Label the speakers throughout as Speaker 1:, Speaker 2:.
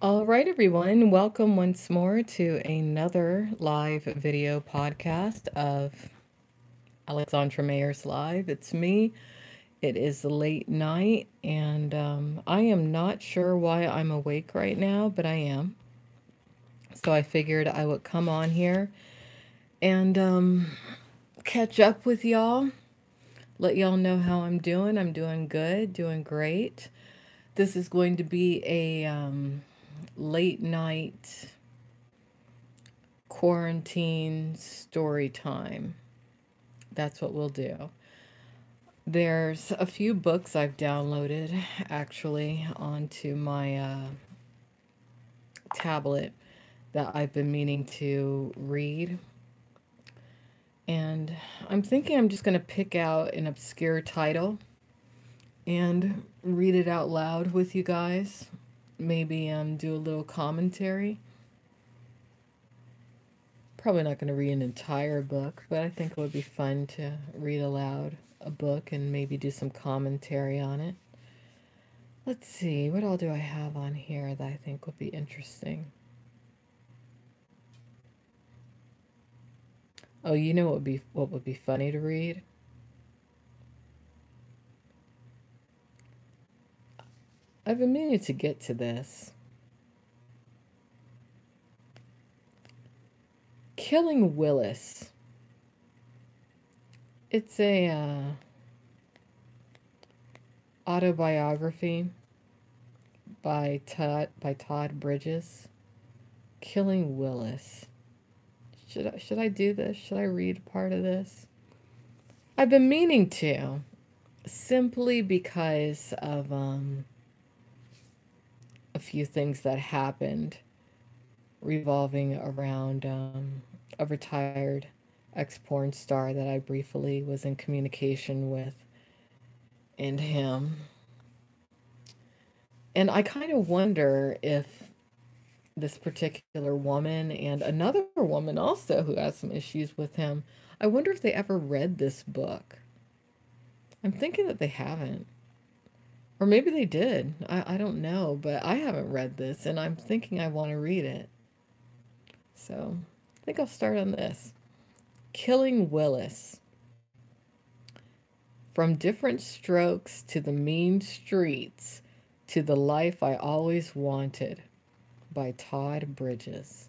Speaker 1: All right, everyone, welcome once more to another live video podcast of Alexandra Mayers Live. It's me. It is late night, and I am not sure why I'm awake right now, but I am. So I figured I would come on here and catch up with y'all, let y'all know how I'm doing. I'm doing good, doing great. This is going to be a late night quarantine story time. That's what we'll do. There's a few books I've downloaded actually onto my tablet that I've been meaning to read. And I'm thinking I'm just going to pick out an obscure title and read it out loud with you guys. Maybe do a little commentary. Probably not going to read an entire book, but I think it would be fun to read aloud a book and maybe do some commentary on it. Let's see, what all do I have on here that I think would be interesting? Oh, you know what would be funny to read? I've been meaning to get to this. Killing Willis. It's a autobiography by Todd Bridges. Killing Willis. Should I do this? Should I read part of this? I've been meaning to, simply because of a few things that happened revolving around a retired ex-porn star that I briefly was in communication with and him. And I kind of wonder if this particular woman and another woman also who has some issues with him, I wonder if they ever read this book. I'm thinking that they haven't. Or maybe they did. I don't know, but I haven't read this and I'm thinking I want to read it. So I think I'll start on this. Killing Willis. From different strokes to the mean streets to the life I always wanted by Todd Bridges.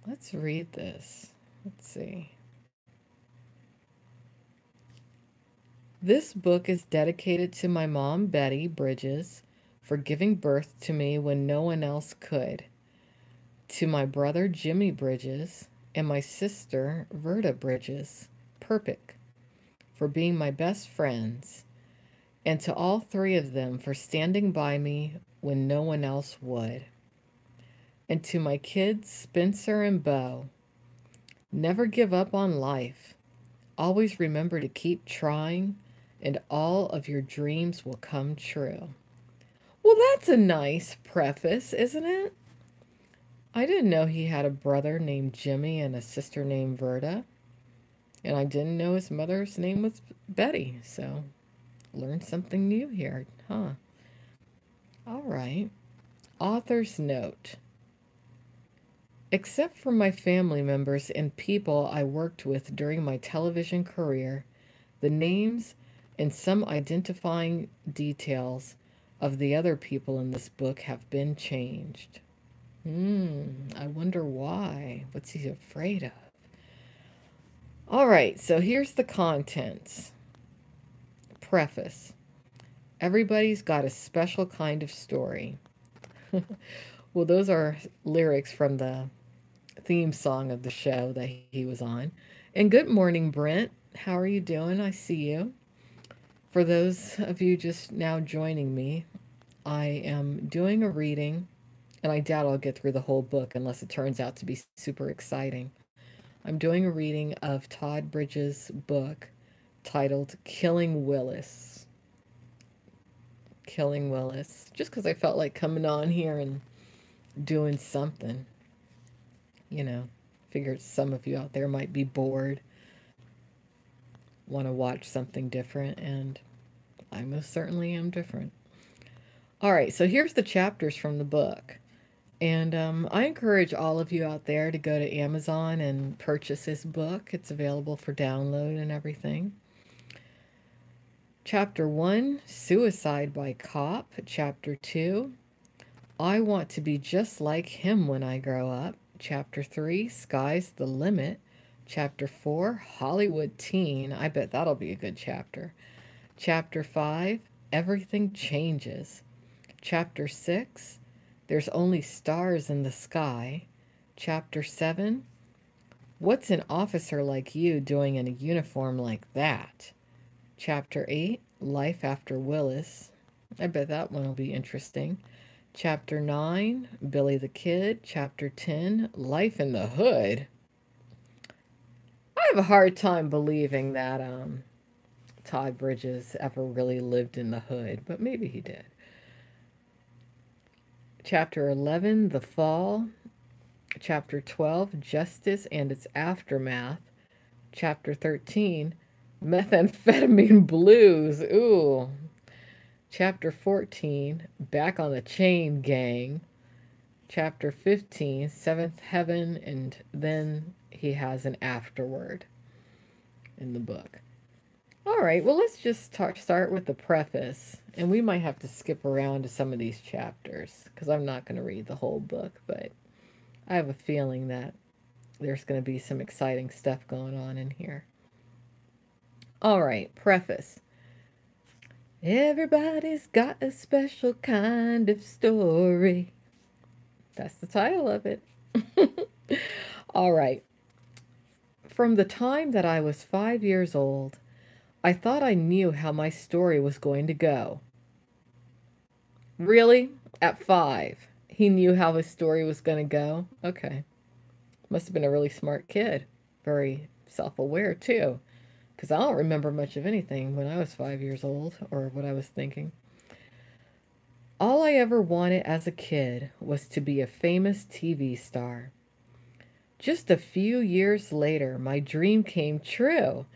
Speaker 1: Let's read this. Let's see. This book is dedicated to my mom, Betty Bridges, for giving birth to me when no one else could, to my brother, Jimmy Bridges, and my sister, Verda Bridges, Perpick, for being my best friends, and to all three of them for standing by me when no one else would. And to my kids, Spencer and Bo, never give up on life. Always remember to keep trying, and all of your dreams will come true. Well, that's a nice preface, isn't it? I didn't know he had a brother named Jimmy and a sister named Verda. And I didn't know his mother's name was Betty. So, learned something new here, huh? All right. Author's note. Except for my family members and people I worked with during my television career, the names and some identifying details of the other people in this book have been changed. I wonder why. What's he afraid of? All right, so here's the contents. Preface. Everybody's got a special kind of story. Well, those are lyrics from the theme song of the show that he was on. And good morning, Brent. How are you doing? I see you. For those of you just now joining me, I am doing a reading, and I doubt I'll get through the whole book unless it turns out to be super exciting. I'm doing a reading of Todd Bridges' book titled Killing Willis. Killing Willis. Just because I felt like coming on here and doing something. You know, figured some of you out there might be bored, want to watch something different, and I most certainly am different. All right, so here's the chapters from the book. And I encourage all of you out there to go to Amazon and purchase this book. It's available for download and everything. Chapter 1, Suicide by Cop. Chapter 2, I Want to Be Just Like Him When I Grow Up. Chapter 3, Sky's the Limit. Chapter 4, Hollywood Teen. I bet that'll be a good chapter. Chapter 5, Everything Changes. Chapter 6, There's Only Stars in the Sky. Chapter 7, What's an officer like you doing in a uniform like that? Chapter 8, Life After Willis. I bet that one will be interesting. Chapter 9, Billy the Kid. Chapter 10, Life in the Hood. I have a hard time believing that Todd Bridges ever really lived in the hood, but maybe he did. Chapter 11, The Fall. Chapter 12, Justice and Its Aftermath. Chapter 13, Methamphetamine Blues. Ooh. Chapter 14, Back on the Chain Gang. Chapter 15, Seventh Heaven, and then he has an afterword in the book. All right, well, let's just start with the preface, and we might have to skip around to some of these chapters because I'm not going to read the whole book, but I have a feeling that there's going to be some exciting stuff going on in here. All right, preface. Everybody's got a special kind of story. That's the title of it. All right. From the time that I was 5 years old, I thought I knew how my story was going to go. Really? At 5, he knew how his story was going to go? Okay. Must have been a really smart kid. Very self-aware, too. Because I don't remember much of anything when I was 5 years old, or what I was thinking. All I ever wanted as a kid was to be a famous TV star. Just a few years later, my dream came true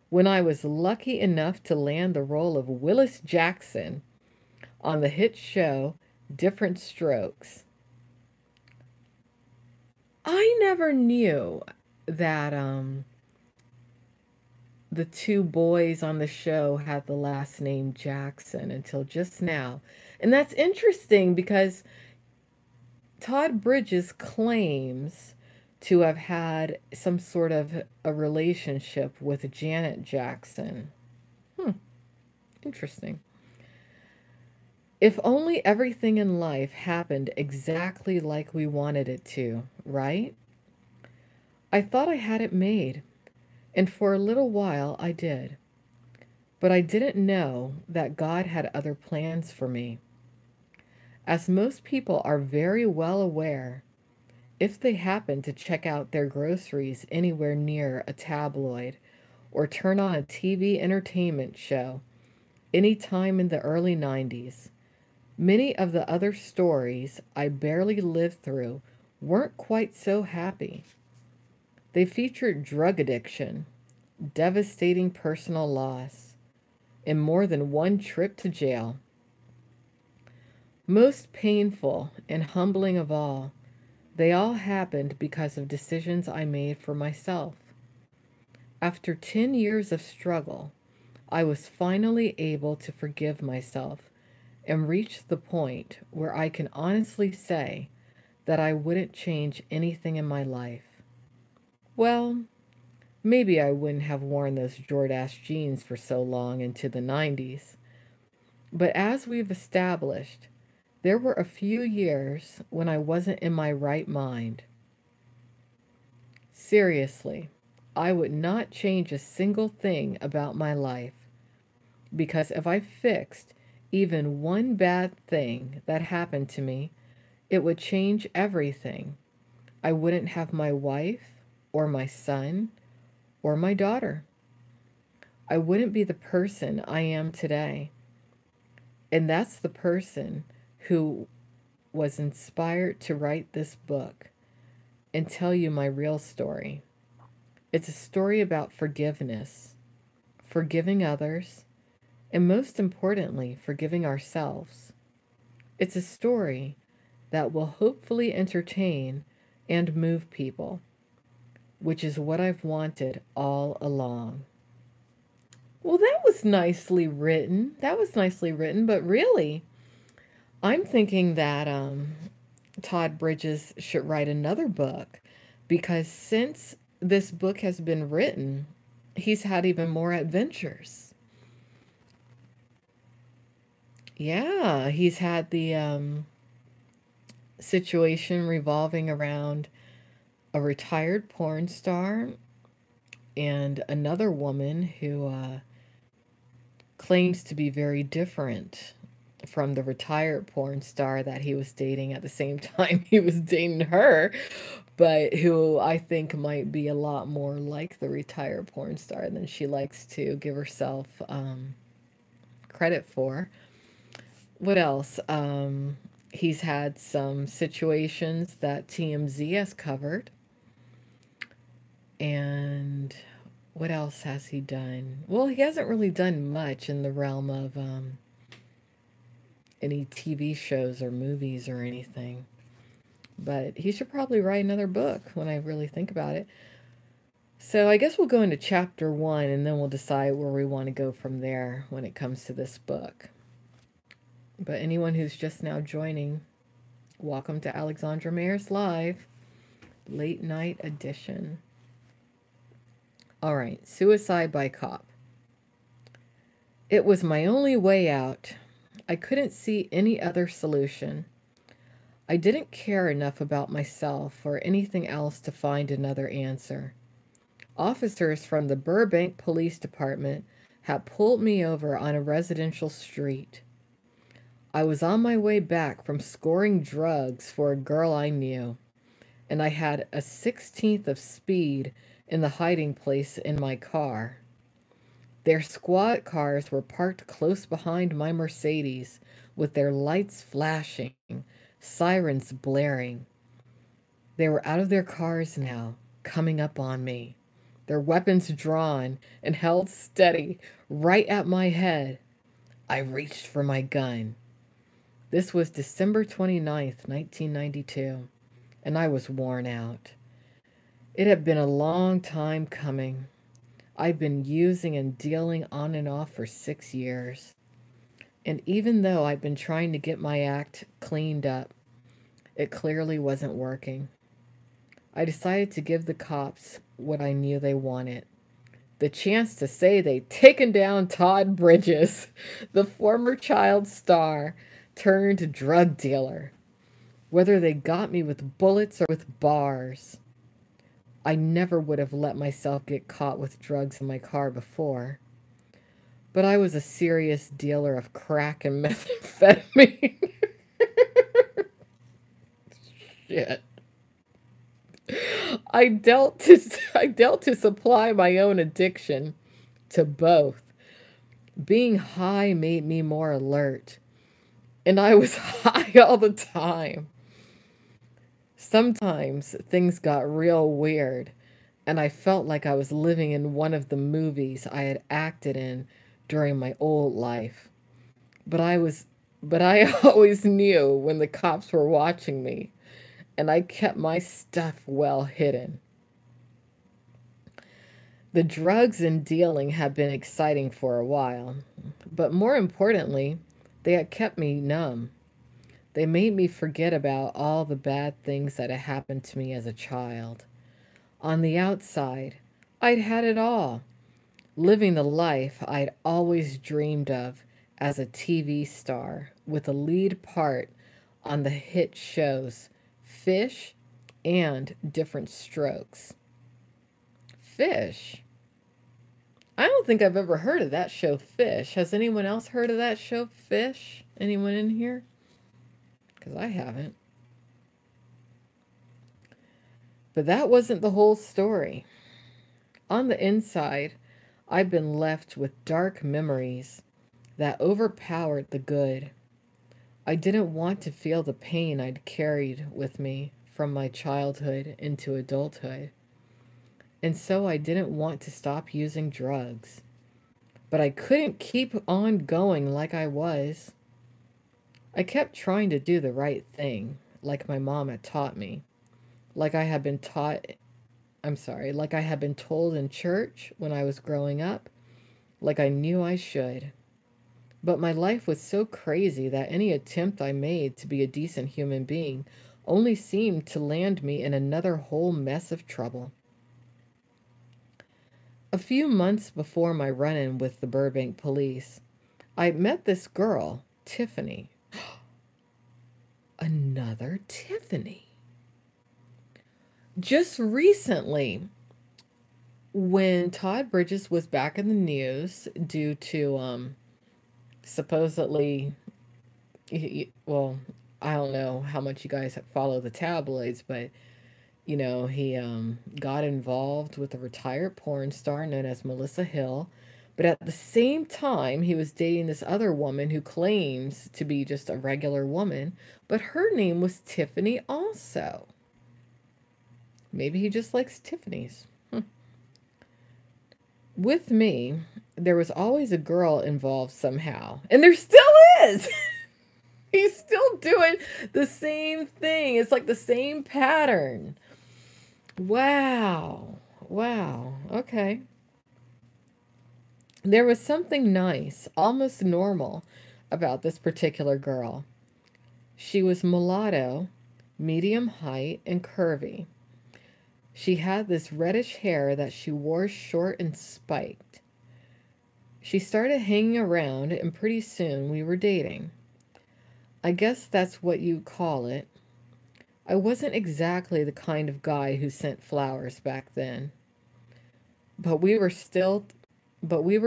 Speaker 1: when I was lucky enough to land the role of Willis Jackson on the hit show Diff'rent Strokes. I never knew that the two boys on the show had the last name Jackson until just now. And that's interesting because Todd Bridges claims to have had some sort of a relationship with Janet Jackson. Interesting. If only everything in life happened exactly like we wanted it to, right? I thought I had it made, and for a little while I did. But I didn't know that God had other plans for me. As most people are very well aware, if they happen to check out their groceries anywhere near a tabloid or turn on a TV entertainment show any time in the early 90s, many of the other stories I barely lived through weren't quite so happy. They featured drug addiction, devastating personal loss, and more than one trip to jail. Most painful and humbling of all, they all happened because of decisions I made for myself. After 10 years of struggle, I was finally able to forgive myself and reach the point where I can honestly say that I wouldn't change anything in my life. Well, maybe I wouldn't have worn those Jordache jeans for so long into the 90s. But as we've established, there were a few years when I wasn't in my right mind. Seriously, I would not change a single thing about my life, because if I fixed even one bad thing that happened to me, it would change everything. I wouldn't have my wife, or my son, or my daughter. I wouldn't be the person I am today. And that's the person who was inspired to write this book and tell you my real story. It's a story about forgiveness, forgiving others, and most importantly, forgiving ourselves. It's a story that will hopefully entertain and move people, which is what I've wanted all along. Well, that was nicely written. That was nicely written, but really, I'm thinking that Todd Bridges should write another book because since this book has been written, he's had even more adventures. Yeah, he's had the situation revolving around a retired porn star and another woman who claims to be very different from the retired porn star that he was dating at the same time he was dating her, but who I think might be a lot more like the retired porn star than she likes to give herself credit for. What else? He's had some situations that TMZ has covered. And what else has he done? Well, he hasn't really done much in the realm of any TV shows or movies or anything. But he should probably write another book when I really think about it. So I guess we'll go into chapter 1 and then we'll decide where we want to go from there when it comes to this book. But anyone who's just now joining, welcome to Alexandra Mayers Live, late night edition. All right, suicide by cop. It was my only way out. I couldn't see any other solution. I didn't care enough about myself or anything else to find another answer. Officers from the Burbank Police Department had pulled me over on a residential street. I was on my way back from scoring drugs for a girl I knew, and I had a 16th of speed in the hiding place in my car. Their squad cars were parked close behind my Mercedes with their lights flashing, sirens blaring. They were out of their cars now, coming up on me, their weapons drawn and held steady right at my head. I reached for my gun. This was December 29th, 1992, and I was worn out. It had been a long time coming. I'd been using and dealing on and off for 6 years. And even though I'd been trying to get my act cleaned up, it clearly wasn't working. I decided to give the cops what I knew they wanted. The chance to say they'd taken down Todd Bridges, the former child star turned drug dealer. Whether they got me with bullets or with bars. I never would have let myself get caught with drugs in my car before. But I was a serious dealer of crack and methamphetamine. Shit. I dealt to supply my own addiction to both. Being high made me more alert, and I was high all the time. Sometimes things got real weird, and I felt like I was living in one of the movies I had acted in during my old life. But I always knew when the cops were watching me, and I kept my stuff well hidden. The drugs and dealing had been exciting for a while, but more importantly, they had kept me numb. They made me forget about all the bad things that had happened to me as a child. On the outside, I'd had it all, living the life I'd always dreamed of as a TV star with a lead part on the hit shows Fish and Diff'rent Strokes. Fish? I don't think I've ever heard of that show, Fish. Has anyone else heard of that show, Fish? Anyone in here? Because I haven't. But that wasn't the whole story. On the inside, I've been left with dark memories that overpowered the good. I didn't want to feel the pain I'd carried with me from my childhood into adulthood. And so I didn't want to stop using drugs. But I couldn't keep on going like I was. I kept trying to do the right thing, like my mom had taught me, like I had been taught, like I had been told in church when I was growing up, like I knew I should. But my life was so crazy that any attempt I made to be a decent human being only seemed to land me in another whole mess of trouble. A few months before my run in with the Burbank police, I met this girl, Tiffany. Another Tiffany. Just recently, when Todd Bridges was back in the news due to supposedly, well, I don't know how much you guys follow the tabloids, but he got involved with a retired porn star known as Melissa Hill. But at the same time, he was dating this other woman who claims to be just a regular woman, but her name was Tiffany also. Maybe he just likes Tiffany's. With me, there was always a girl involved somehow, and there still is. He's still doing the same thing. It's like the same pattern. Wow. Wow. Okay. There was something nice, almost normal, about this particular girl. She was mulatto, medium height, and curvy. She had this reddish hair that she wore short and spiked. She started hanging around, and pretty soon we were dating. I guess that's what you call it. I wasn't exactly the kind of guy who sent flowers back then. But we were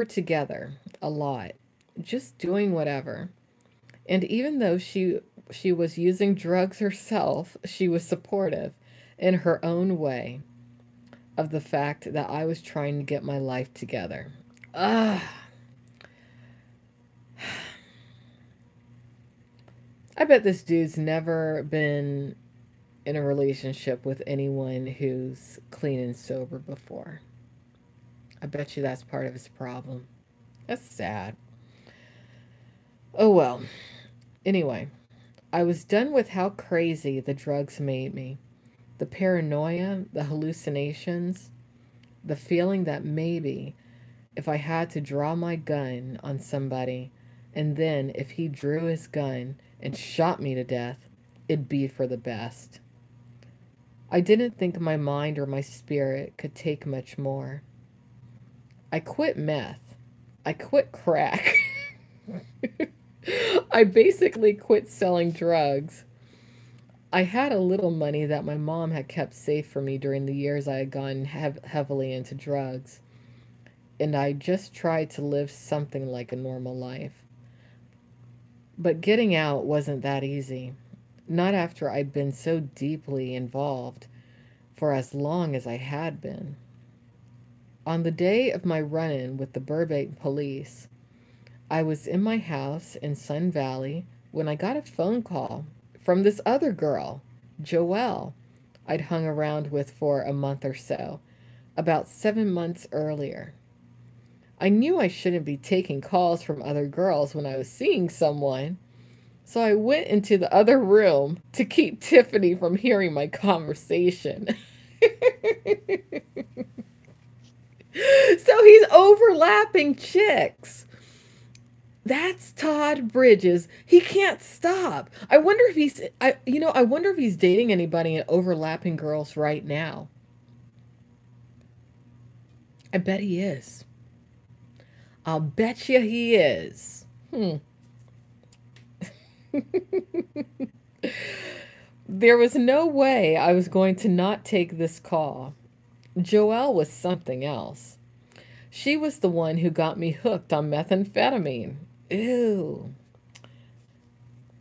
Speaker 1: together a lot, just doing whatever. And even though she was using drugs herself, she was supportive in her own way of the fact that I was trying to get my life together. Ah. I bet this dude's never been in a relationship with anyone who's clean and sober before. I bet you that's part of his problem. That's sad. Oh well. Anyway, I was done with how crazy the drugs made me. The paranoia, the hallucinations, the feeling that maybe if I had to draw my gun on somebody, and then if he drew his gun and shot me to death, it'd be for the best. I didn't think my mind or my spirit could take much more. I quit meth. I quit crack. I basically quit selling drugs. I had a little money that my mom had kept safe for me during the years I had gone heavily into drugs. And I just tried to live something like a normal life. But getting out wasn't that easy. Not after I'd been so deeply involved for as long as I had been. On the day of my run-in with the Burbank police, I was in my house in Sun Valley when I got a phone call from this other girl, Joelle, I'd hung around with for a month or so, about 7 months earlier. I knew I shouldn't be taking calls from other girls when I was seeing someone, so I went into the other room to keep Tiffany from hearing my conversation. So he's overlapping chicks. That's Todd Bridges. He can't stop. I wonder if I wonder if he's dating anybody and overlapping girls right now. I bet he is. I'll bet you he is. There was no way I was going to not take this call. Joelle was something else. She was the one who got me hooked on methamphetamine. Ew.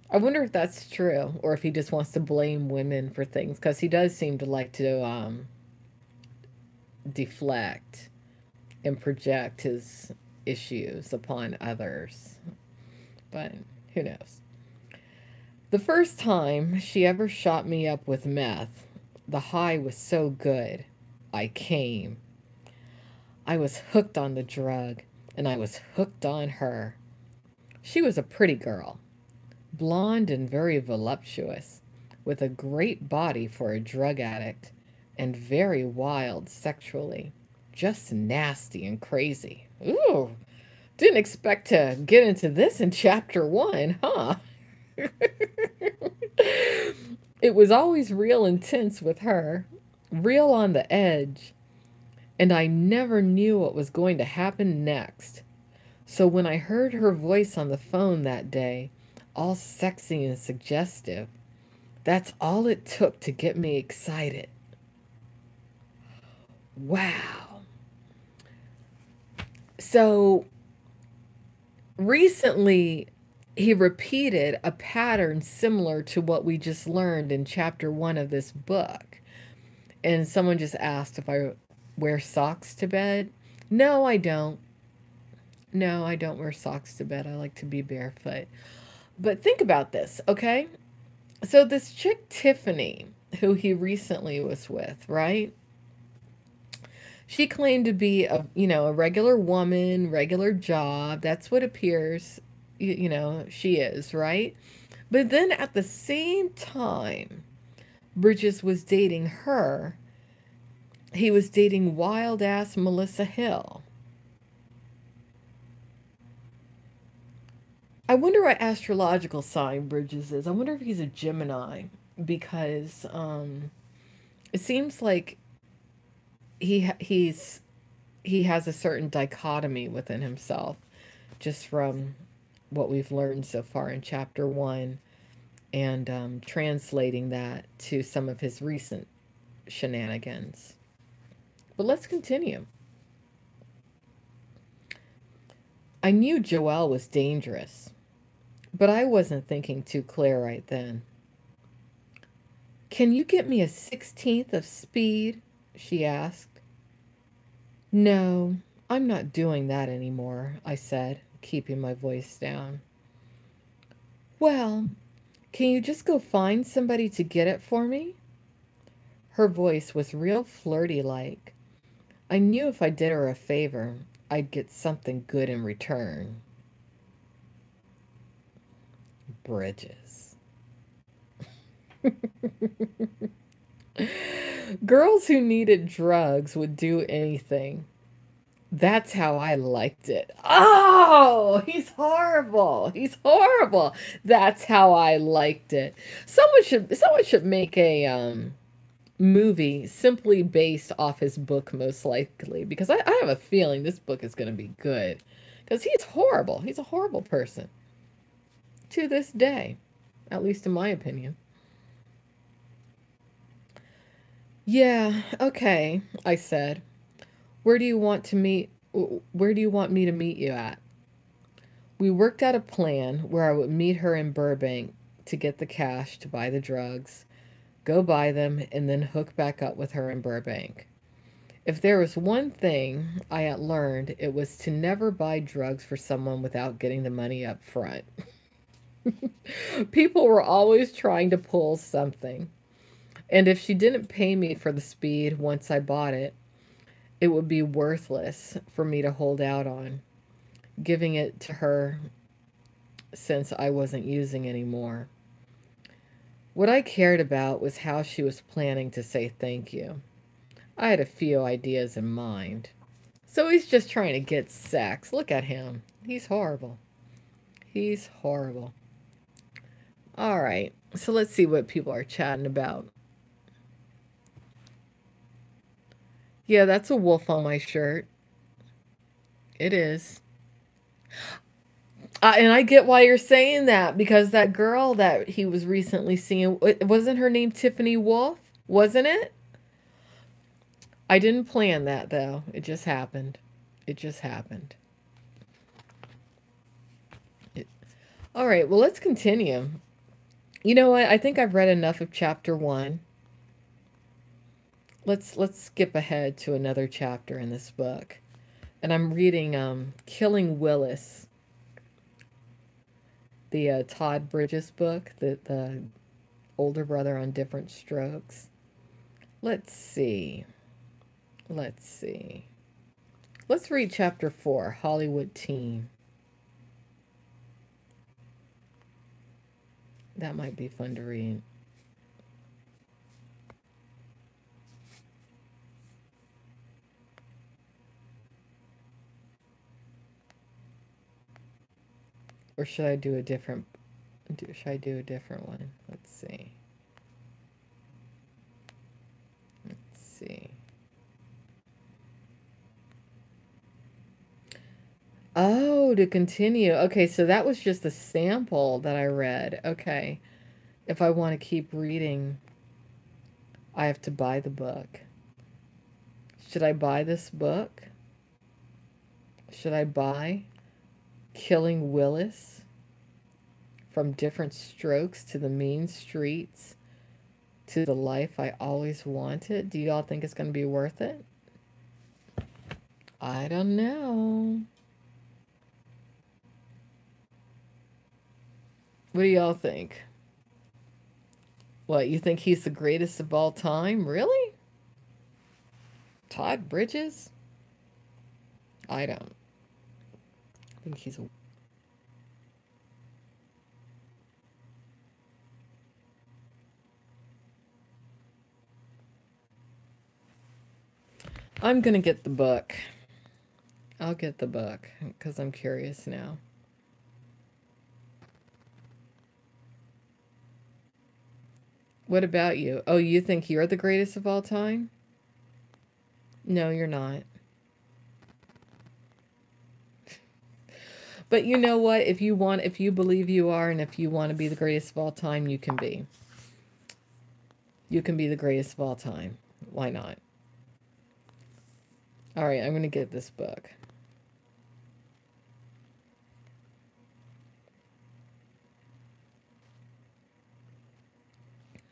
Speaker 1: I wonder if that's true, or if he just wants to blame women for things, because he does seem to like to deflect and project his issues upon others. But who knows? The first time she ever shot me up with meth, the high was so good, I came. I was hooked on the drug, and I was hooked on her. She was a pretty girl, blonde and very voluptuous, with a great body for a drug addict, and very wild sexually. Just nasty and crazy. Ooh, didn't expect to get into this in chapter 1, huh? It was always real intense with her, real on the edge, and I never knew what was going to happen next. So when I heard her voice on the phone that day, all sexy and suggestive, that's all it took to get me excited. Wow. So recently, he repeated a pattern similar to what we just learned in chapter 1 of this book. And someone just asked if I wear socks to bed. No, I don't. No, I don't wear socks to bed. I like to be barefoot. But think about this, okay? So this chick, Tiffany, who he recently was with, right? She claimed to be a regular woman, regular job. That's what appears, she is, right? But then at the same time, Bridges was dating her. He was dating wild ass Melissa Hill. I wonder what astrological sign Bridges is. I wonder if he's a Gemini, because it seems like he has a certain dichotomy within himself, just from what we've learned so far in chapter 1, and translating that to some of his recent shenanigans. But let's continue. I knew Joelle was dangerous, but I wasn't thinking too clear right then. Can you get me a 16th of speed? She asked. No, I'm not doing that anymore, I said, keeping my voice down. Well, can you just go find somebody to get it for me? Her voice was real flirty-like. I knew if I did her a favor, I'd get something good in return. Bridges. Girls who needed drugs would do anything. That's how I liked it. Oh, he's horrible. He's horrible. That's how I liked it. Someone should make a movie simply based off his book, most likely, because I have a feeling this book is going to be good, because he's horrible. He's a horrible person to this day, at least in my opinion. Yeah, okay, I said. Where do you want me to meet you at? We worked out a plan where I would meet her in Burbank to get the cash to buy the drugs, go buy them, and then hook back up with her in Burbank. If there was one thing I had learned, it was to never buy drugs for someone without getting the money up front. People were always trying to pull something. And if she didn't pay me for the speed once I bought it, it would be worthless for me to hold out on, giving it to her since I wasn't using anymore. What I cared about was how she was planning to say thank you. I had a few ideas in mind. So he's just trying to get sex. Look at him. He's horrible. He's horrible. All right, so let's see what people are chatting about. Yeah, that's a wolf on my shirt. It is. And I get why you're saying that, because that girl that he was recently seeing, wasn't her name Tiffany Wolf? Wasn't it? I didn't plan that, though. It just happened. It just happened. All right, well, let's continue. You know what? I think I've read enough of chapter 1. Let's skip ahead to another chapter in this book. And I'm reading Killing Willis, the Todd Bridges book, the older brother on Diff'rent Strokes. Let's see. Let's read chapter 4, Hollywood Teen. That might be fun to read. Or should I do a different should I do a different one? Let's see. Let's see. Oh, to continue. Okay, so that was just a sample that I read. Okay. If I want to keep reading, I have to buy the book. Should I buy this book? Should I buy Killing Willis? From Diff'rent Strokes to the Mean Streets to the Life I Always Wanted? Do y'all think it's going to be worth it? I don't know. What do y'all think? What, you think he's the greatest of all time? Really? Todd Bridges? I don't. I think he's a... I'm going to get the book. I'll get the book because I'm curious now. What about you? Oh, you think you're the greatest of all time? No, you're not. But you know what? If you believe you are, and if you want to be the greatest of all time, you can be. You can be the greatest of all time. Why not? All right, I'm going to get this book.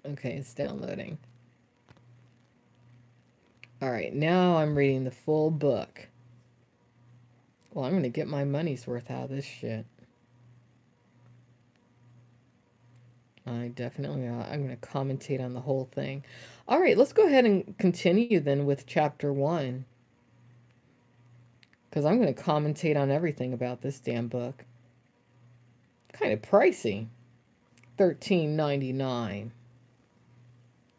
Speaker 1: Okay, it's downloading. All right, now I'm reading the full book. Well, I'm going to get my money's worth out of this shit. I'm going to commentate on the whole thing. All right, let's go ahead and continue then with chapter 1. Because I'm going to commentate on everything about this damn book. Kind of pricey. $13.99.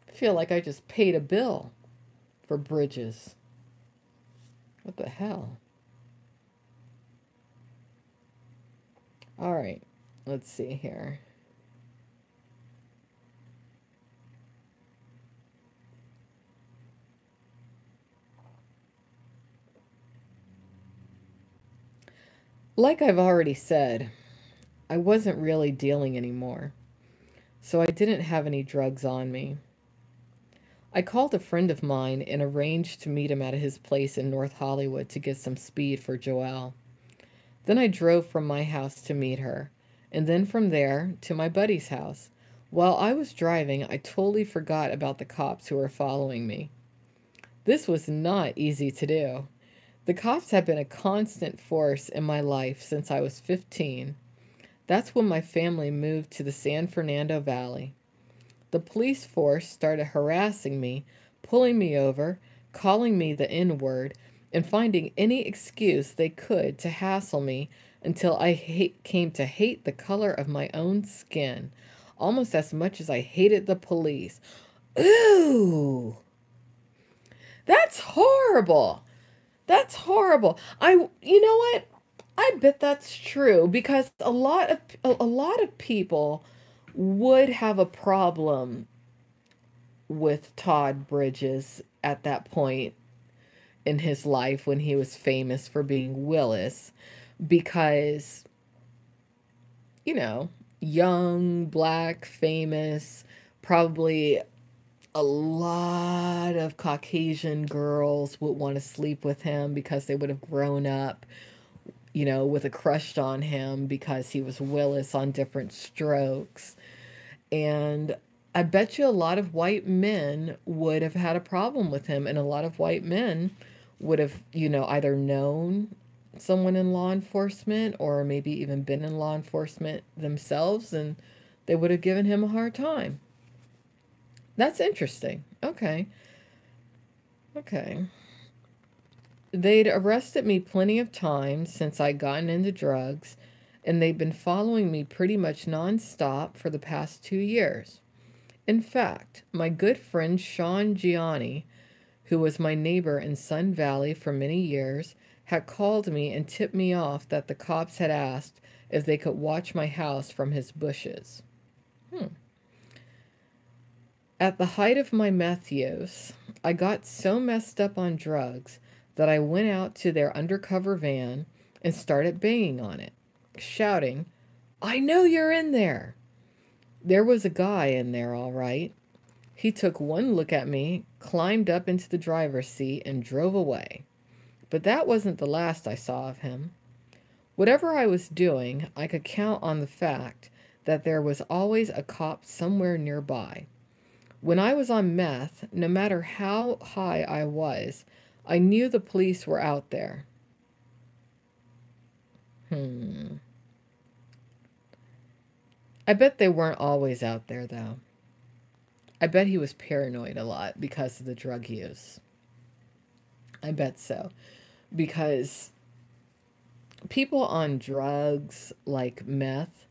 Speaker 1: I feel like I just paid a bill for Bridges. What the hell? All right, let's see here. Like I've already said, I wasn't really dealing anymore, so I didn't have any drugs on me. I called a friend of mine and arranged to meet him at his place in North Hollywood to get some speed for Joelle. Then I drove from my house to meet her, and then from there to my buddy's house. While I was driving, I totally forgot about the cops who were following me. This was not easy to do. The cops have been a constant force in my life since I was 15. That's when my family moved to the San Fernando Valley. The police force started harassing me, pulling me over, calling me the N-word, and finding any excuse they could to hassle me until I came to hate the color of my own skin, almost as much as I hated the police. Ooh! That's horrible! That's horrible. You know what? I bet that's true because a lot of people would have a problem with Todd Bridges at that point in his life when he was famous for being Willis because, you know, young, black, famous, probably a lot of Caucasian girls would want to sleep with him because they would have grown up, you know, with a crush on him because he was Willis on Diff'rent Strokes. And I bet you a lot of white men would have had a problem with him, and a lot of white men would have, you know, either known someone in law enforcement or maybe even been in law enforcement themselves, and they would have given him a hard time. That's interesting. Okay. Okay. They'd arrested me plenty of times since I'd gotten into drugs, and they've been following me pretty much nonstop for the past 2 years. In fact, my good friend Sean Gianni, who was my neighbor in Sun Valley for many years, had called me and tipped me off that the cops had asked if they could watch my house from his bushes. At the height of my meth use, I got so messed up on drugs that I went out to their undercover van and started banging on it, shouting, "I know you're in there!" There was a guy in there, all right. He took one look at me, climbed up into the driver's seat, and drove away. But that wasn't the last I saw of him. Whatever I was doing, I could count on the fact that there was always a cop somewhere nearby. When I was on meth, no matter how high I was, I knew the police were out there. I bet they weren't always out there, though. I bet he was paranoid a lot because of the drug use. I bet so. Because people on drugs like meth,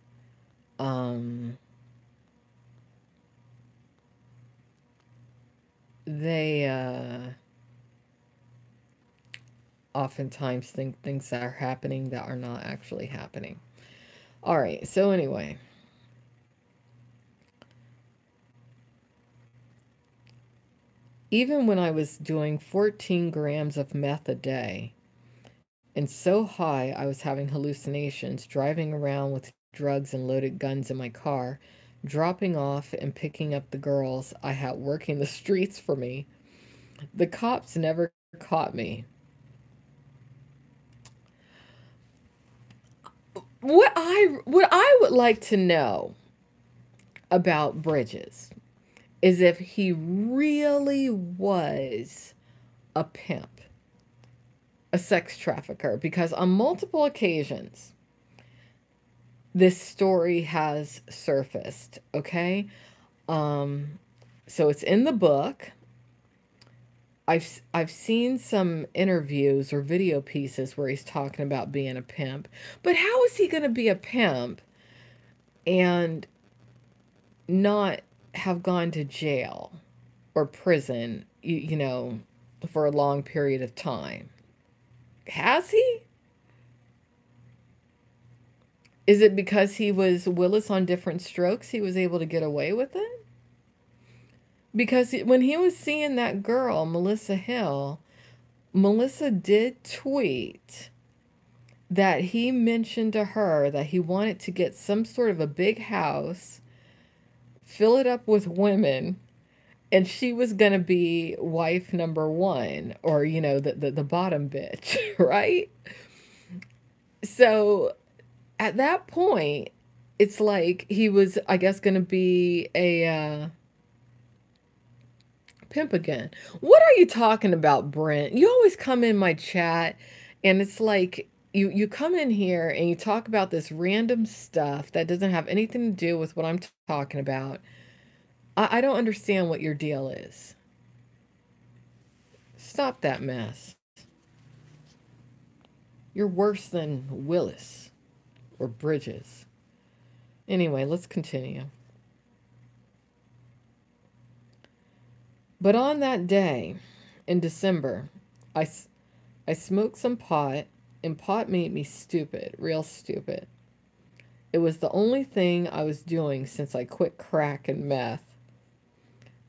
Speaker 1: they oftentimes think things that are happening that are not actually happening. All right, so anyway. Even when I was doing 14 grams of meth a day, and so high I was having hallucinations, driving around with drugs and loaded guns in my car, dropping off and picking up the girls I had working the streets for me, the cops never caught me. What I would like to know about Bridges is if he really was a pimp, a sex trafficker, because on multiple occasions this story has surfaced, okay? So it's in the book. I've seen some interviews or video pieces where he's talking about being a pimp. But how is he going to be a pimp and not have gone to jail or prison, you know, for a long period of time? Has he? Is it because he was Willis on Diff'rent Strokes he was able to get away with it? Because when he was seeing that girl, Melissa Hill, Melissa did tweet that he mentioned to her that he wanted to get some sort of a big house, fill it up with women, and she was going to be wife number one, or, you know, the bottom bitch, right? So at that point, it's like he was, I guess, going to be a pimp again. What are you talking about, Brent? You always come in my chat and it's like you come in here and you talk about this random stuff that doesn't have anything to do with what I'm talking about. I don't understand what your deal is. Stop that mess. You're worse than Willis or Bridges. Anyway, let's continue. But on that day, in December, I smoked some pot, and pot made me stupid, real stupid. It was the only thing I was doing since I quit crack and meth.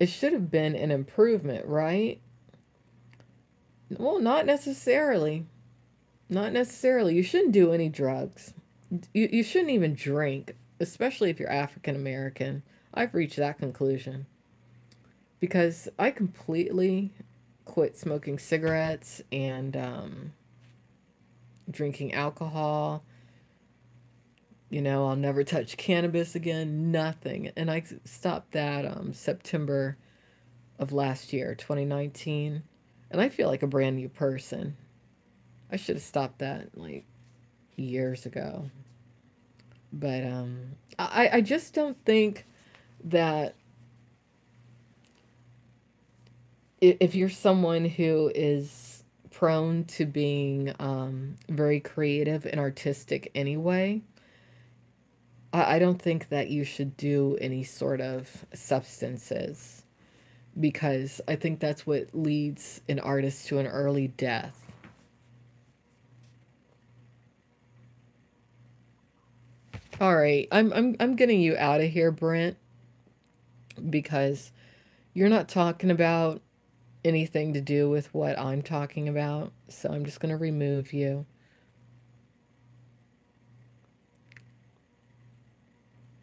Speaker 1: It should have been an improvement, right? Well, not necessarily. Not necessarily. You shouldn't do any drugs. You shouldn't even drink, especially if you're African American. I've reached that conclusion. Because I completely quit smoking cigarettes and drinking alcohol. You know, I'll never touch cannabis again, nothing. And I stopped that September of last year, 2019. And I feel like a brand new person. I should have stopped that like years ago. But I just don't think that if you're someone who is prone to being very creative and artistic anyway, I don't think that you should do any sort of substances because I think that's what leads an artist to an early death. All right, I'm getting you out of here, Brent, because you're not talking about anything to do with what I'm talking about. So I'm just going to remove you.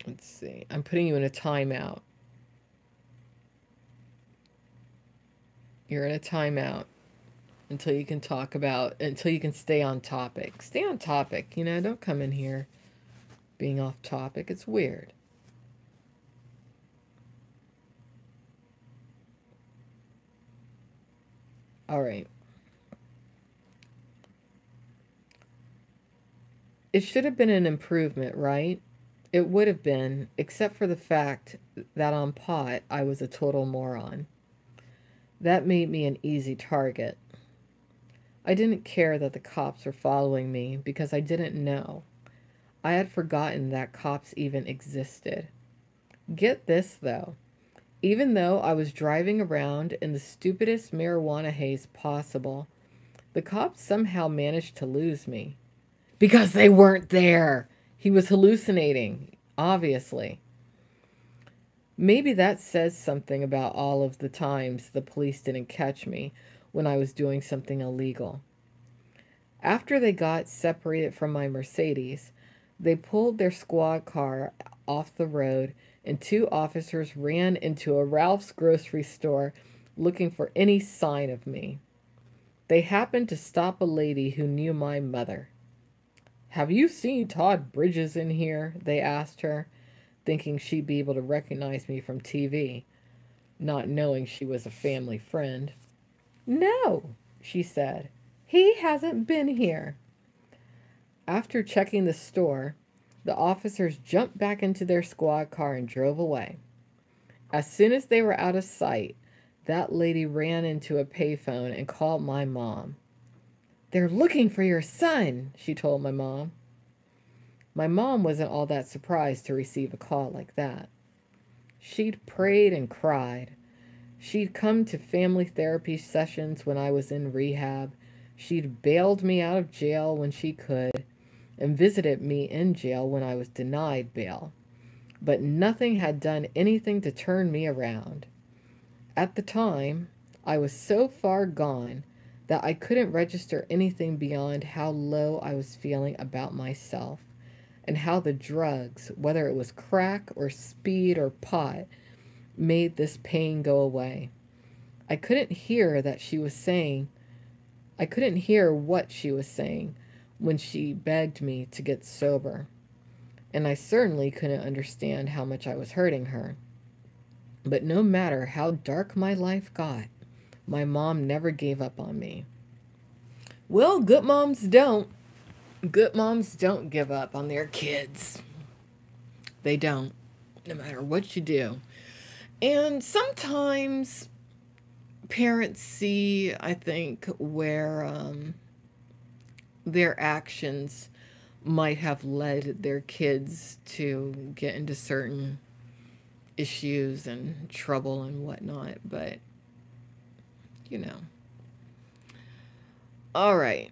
Speaker 1: Let's see. I'm putting you in a timeout. You're in a timeout until you can talk about, until you can stay on topic. Stay on topic, you know, don't come in here being off topic. It's weird. All right. It should have been an improvement, right? It would have been, except for the fact that on pot, I was a total moron. That made me an easy target. I didn't care that the cops were following me because I didn't know. I had forgotten that cops even existed. Get this, though. Even though I was driving around in the stupidest marijuana haze possible, the cops somehow managed to lose me. Because they weren't there! He was hallucinating, obviously. Maybe that says something about all of the times the police didn't catch me when I was doing something illegal. After they got separated from my Mercedes, they pulled their squad car off the road and two officers ran into a Ralph's grocery store looking for any sign of me. They happened to stop a lady who knew my mother. "Have you seen Todd Bridges in here?" they asked her, thinking she'd be able to recognize me from TV, not knowing she was a family friend. "No," she said. "He hasn't been here." After checking the store, the officers jumped back into their squad car and drove away. As soon as they were out of sight, that lady ran into a payphone and called my mom. "They're looking for your son," she told my mom. My mom wasn't all that surprised to receive a call like that. She'd prayed and cried. She'd come to family therapy sessions when I was in rehab. She'd bailed me out of jail when she could, and visited me in jail when I was denied bail. But nothing had done anything to turn me around. At the time, I was so far gone that I couldn't register anything beyond how low I was feeling about myself and how the drugs, whether it was crack or speed or pot, made this pain go away. I couldn't hear that she was saying, I couldn't hear what she was saying when she begged me to get sober. And I certainly couldn't understand how much I was hurting her. But no matter how dark my life got, my mom never gave up on me. Well, good moms don't. Good moms don't give up on their kids. They don't, no matter what you do. And sometimes parents see, I think, where their actions might have led their kids to get into certain issues and trouble and whatnot, but you know. All right.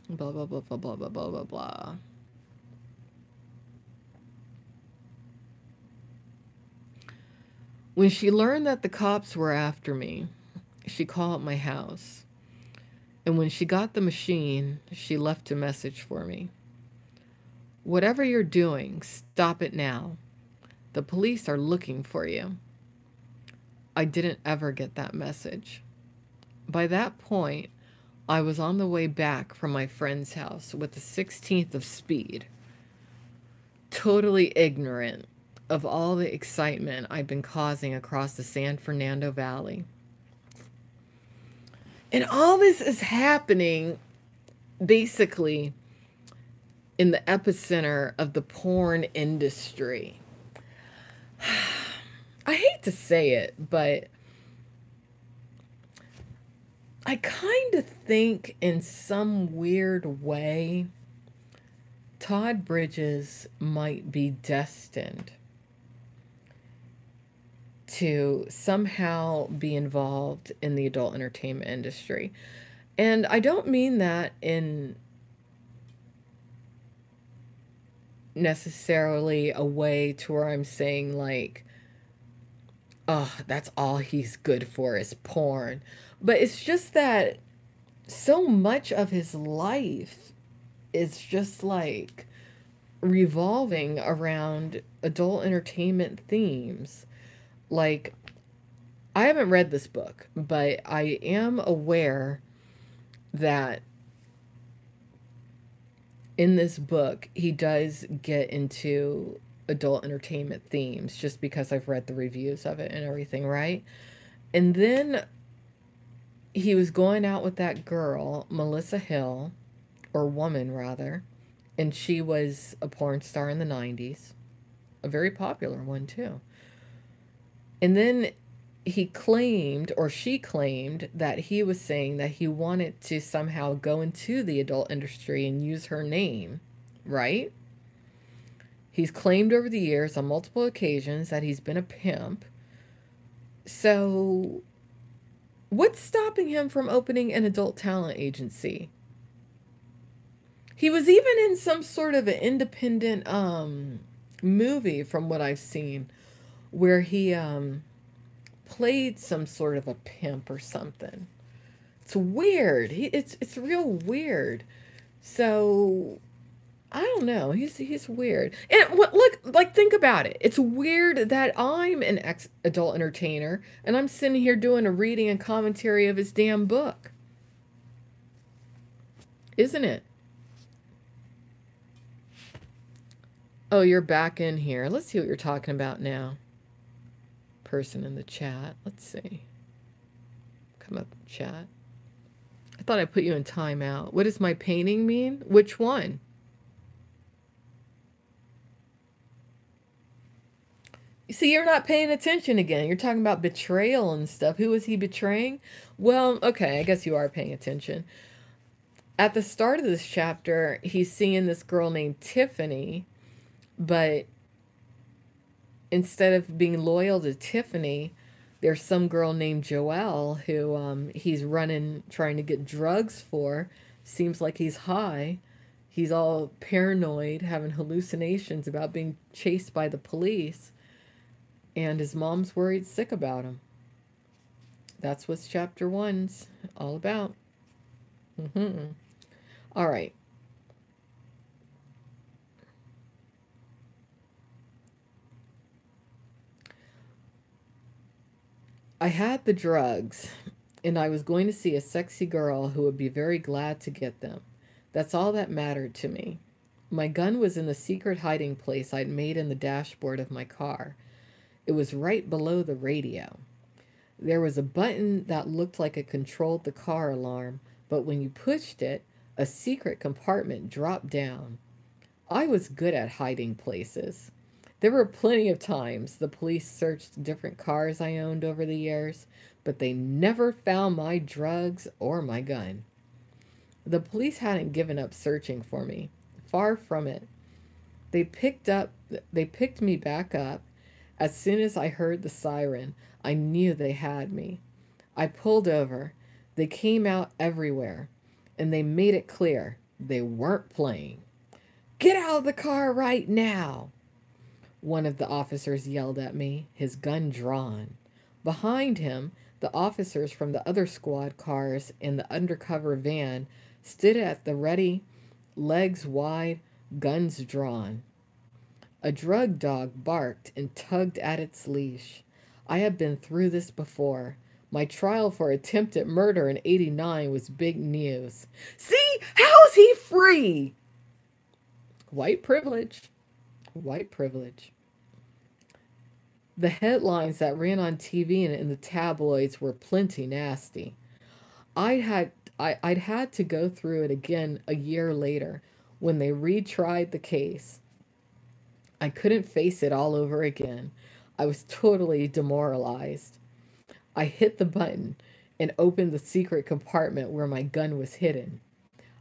Speaker 1: Blah, blah, blah, blah, blah, blah, blah, blah, blah. When she learned that the cops were after me, she called my house. And when she got the machine, she left a message for me. "Whatever you're doing, stop it now. The police are looking for you." I didn't ever get that message. By that point, I was on the way back from my friend's house with the 16th of speed, totally ignorant of all the excitement I'd been causing across the San Fernando Valley. And all this is happening basically in the epicenter of the porn industry. I hate to say it, but I kind of think in some weird way Todd Bridges might be destined to somehow be involved in the adult entertainment industry. And I don't mean that in necessarily a way to where I'm saying like, oh, that's all he's good for is porn. But it's just that so much of his life is just like revolving around adult entertainment themes. Like, I haven't read this book, but I am aware that in this book he does get into adult entertainment themes just because I've read the reviews of it and everything, right? And then he was going out with that girl, Melissa Hill, or woman rather, and she was a porn star in the 90s, a very popular one too. And then he claimed, or she claimed, that he was saying that he wanted to somehow go into the adult industry and use her name, right? He's claimed over the years on multiple occasions that he's been a pimp. So what's stopping him from opening an adult talent agency? He was even in some sort of an independent movie, from what I've seen, where he played some sort of a pimp or something. It's weird. It's real weird. So I don't know. He's weird. And look, like, think about it. It's weird that I'm an adult entertainer and I'm sitting here doing a reading and commentary of his damn book. Isn't it? Oh, you're back in here. Let's see what you're talking about now. Person in the chat. Let's see. Come up and chat. I thought I put you in timeout. What does my painting mean? Which one? You see, you're not paying attention again. You're talking about betrayal and stuff. Who was he betraying? Well, okay, I guess you are paying attention. At the start of this chapter, he's seeing this girl named Tiffany, but instead of being loyal to Tiffany, there's some girl named Joelle who he's running, trying to get drugs for. Seems like he's high. He's all paranoid, having hallucinations about being chased by the police. And his mom's worried sick about him. That's what chapter 1's all about. All right. I had the drugs, and I was going to see a sexy girl who would be very glad to get them. That's all that mattered to me. My gun was in the secret hiding place I'd made in the dashboard of my car. It was right below the radio. There was a button that looked like it controlled the car alarm, but when you pushed it, a secret compartment dropped down. I was good at hiding places. There were plenty of times the police searched different cars I owned over the years, but they never found my drugs or my gun. The police hadn't given up searching for me. Far from it. They picked me back up. As soon as I heard the siren, I knew they had me. I pulled over. They came out everywhere, and they made it clear they weren't playing. "Get out of the car right now!" One of the officers yelled at me, his gun drawn. Behind him, the officers from the other squad cars and the undercover van stood at the ready, legs wide, guns drawn. A drug dog barked and tugged at its leash. I had been through this before. My trial for attempted murder in '89 was big news. See? How's he free? White privilege. White privilege. The headlines that ran on TV and in the tabloids were plenty nasty. I'd had to go through it again a year later when they retried the case. I couldn't face it all over again. I was totally demoralized. I hit the button and opened the secret compartment where my gun was hidden.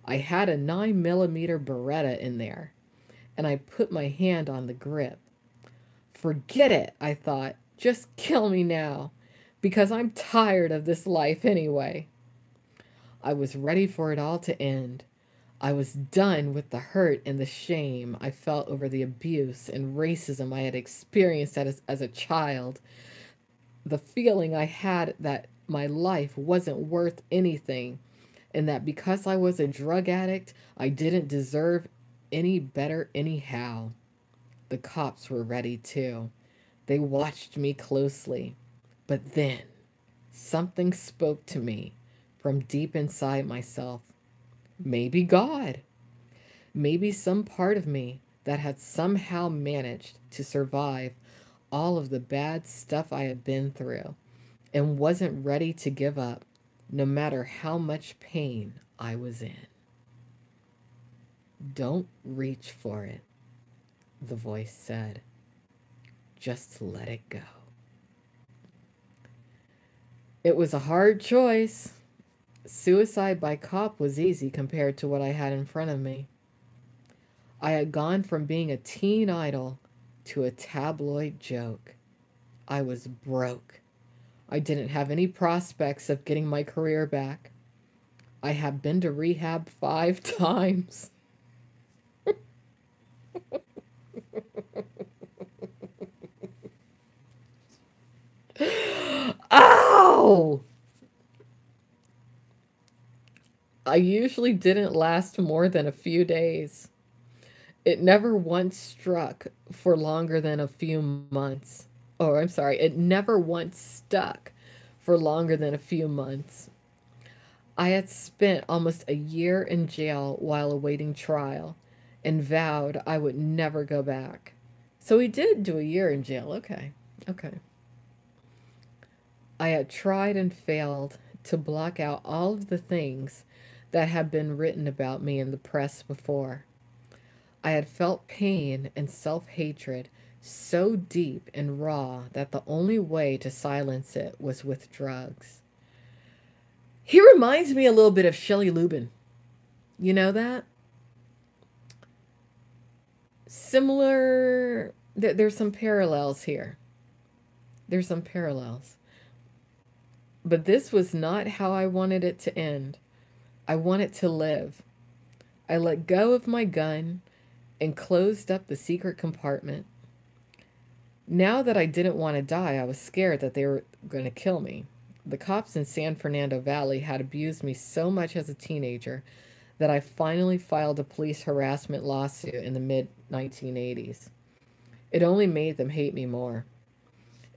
Speaker 1: I had a 9mm Beretta in there. and I put my hand on the grip. Forget it, I thought. Just kill me now, because I'm tired of this life anyway. I was ready for it all to end. I was done with the hurt and the shame I felt over the abuse and racism I had experienced as a child. The feeling I had that my life wasn't worth anything, and that because I was a drug addict, I didn't deserve any better anyhow. The cops were ready too. They watched me closely. But then, something spoke to me from deep inside myself. Maybe God. Maybe some part of me that had somehow managed to survive all of the bad stuff I had been through and wasn't ready to give up, no matter how much pain I was in. Don't reach for it, the voice said. Just let it go. It was a hard choice. Suicide by cop was easy compared to what I had in front of me. I had gone from being a teen idol to a tabloid joke. I was broke. I didn't have any prospects of getting my career back. I had been to rehab 5 times. Ow! I usually didn't last more than a few days. It never once struck for longer than a few months. Oh, I'm sorry. It never once stuck for longer than a few months. I had spent almost a year in jail while awaiting trial and vowed I would never go back. So he did do a year in jail. Okay. Okay. I had tried and failed to block out all of the things that had been written about me in the press before. I had felt pain and self-hatred so deep and raw that the only way to silence it was with drugs. He reminds me a little bit of Shelley Lubin. You know that? Similar, there's some parallels here. There's some parallels. But this was not how I wanted it to end. I wanted to live. I let go of my gun and closed up the secret compartment. Now that I didn't want to die, I was scared that they were going to kill me. The cops in San Fernando Valley had abused me so much as a teenager that I finally filed a police harassment lawsuit in the mid-1980s. It only made them hate me more.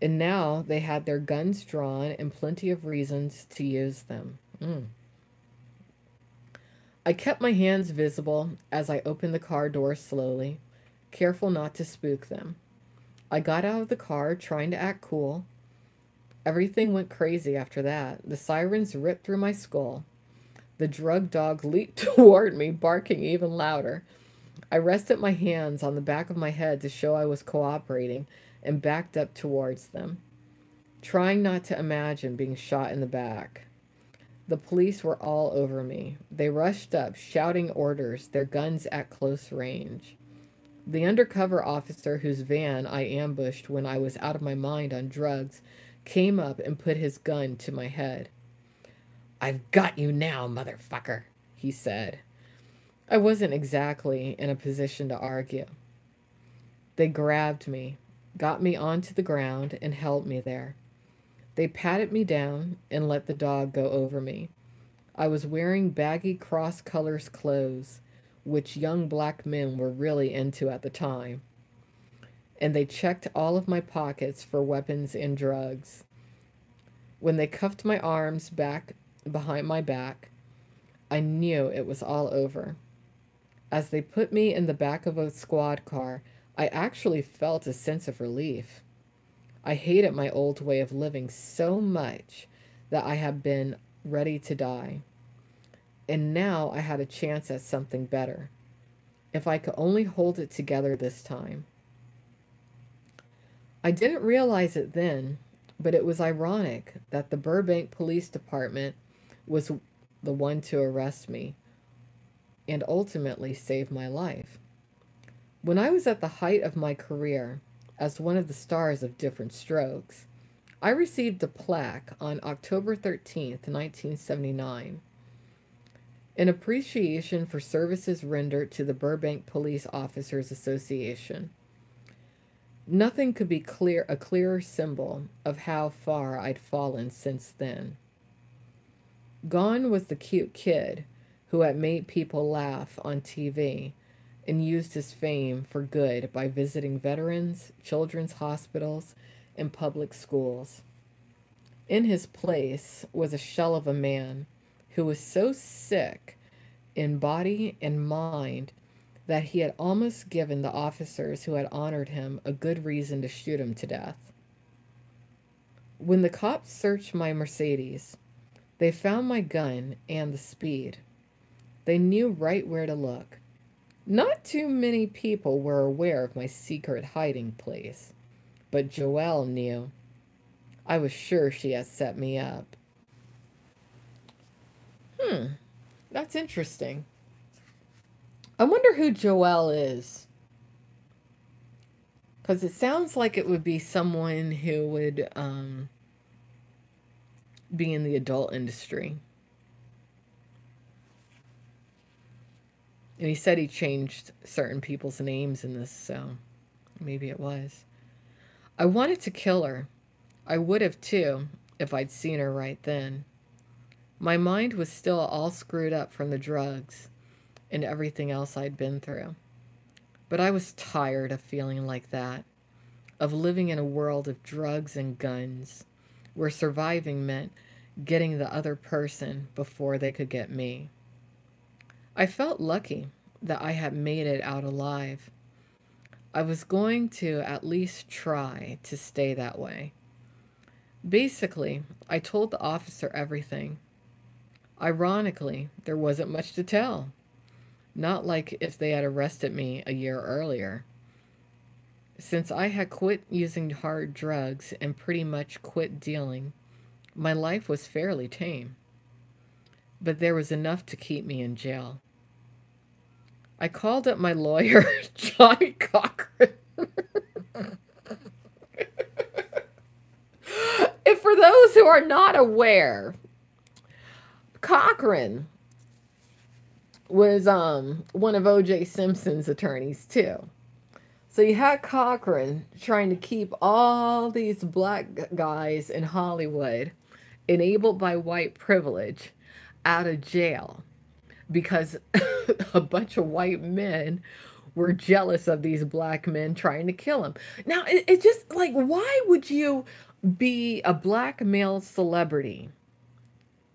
Speaker 1: And now they had their guns drawn and plenty of reasons to use them. I kept my hands visible as I opened the car door slowly, careful not to spook them. I got out of the car trying to act cool. Everything went crazy after that. The sirens ripped through my skull. The drug dog leaped toward me, barking even louder. I rested my hands on the back of my head to show I was cooperating and backed up towards them, trying not to imagine being shot in the back. The police were all over me. They rushed up, shouting orders, their guns at close range. The undercover officer whose van I ambushed when I was out of my mind on drugs came up and put his gun to my head. "I've got you now, motherfucker," he said. I wasn't exactly in a position to argue. They grabbed me, got me onto the ground, and held me there. They patted me down and let the dog go over me. I was wearing baggy cross-colors clothes, which young black men were really into at the time. And they checked all of my pockets for weapons and drugs. When they cuffed my arms back behind my back, I knew it was all over. As they put me in the back of a squad car, I actually felt a sense of relief. I hated my old way of living so much that I had been ready to die. And now I had a chance at something better. If I could only hold it together this time. I didn't realize it then, but it was ironic that the Burbank Police Department was the one to arrest me and ultimately save my life. When I was at the height of my career as one of the stars of Diff'rent Strokes, I received a plaque on October 13th, 1979, in appreciation for services rendered to the Burbank Police Officers Association. Nothing could be a clearer symbol of how far I'd fallen since then. Gone was the cute kid who had made people laugh on TV and used his fame for good by visiting veterans, children's hospitals, and public schools. In his place was a shell of a man who was so sick in body and mind that he had almost given the officers who had honored him a good reason to shoot him to death. When the cops searched my Mercedes, they found my gun and the speed. They knew right where to look. Not too many people were aware of my secret hiding place, but Joelle knew. I was sure she had set me up. That's interesting. I wonder who Joelle is. Because it sounds like it would be someone who would be in the adult industry. And he said he changed certain people's names in this, so maybe it was. I wanted to kill her. I would have too, if I'd seen her right then. My mind was still all screwed up from the drugs and everything else I'd been through. But I was tired of feeling like that, of living in a world of drugs and guns, where surviving meant getting the other person before they could get me. I felt lucky that I had made it out alive. I was going to at least try to stay that way. Basically, I told the officer everything. Ironically, there wasn't much to tell. Not like if they had arrested me a year earlier. Since I had quit using hard drugs and pretty much quit dealing, my life was fairly tame. But there was enough to keep me in jail. I called up my lawyer, Johnny Cochran. And for those who are not aware, Cochran was one of O.J. Simpson's attorneys too. So you had Cochran trying to keep all these black guys in Hollywood, enabled by white privilege, out of jail because a bunch of white men were jealous of these black men trying to kill him. Now, it's just like, why would you be a black male celebrity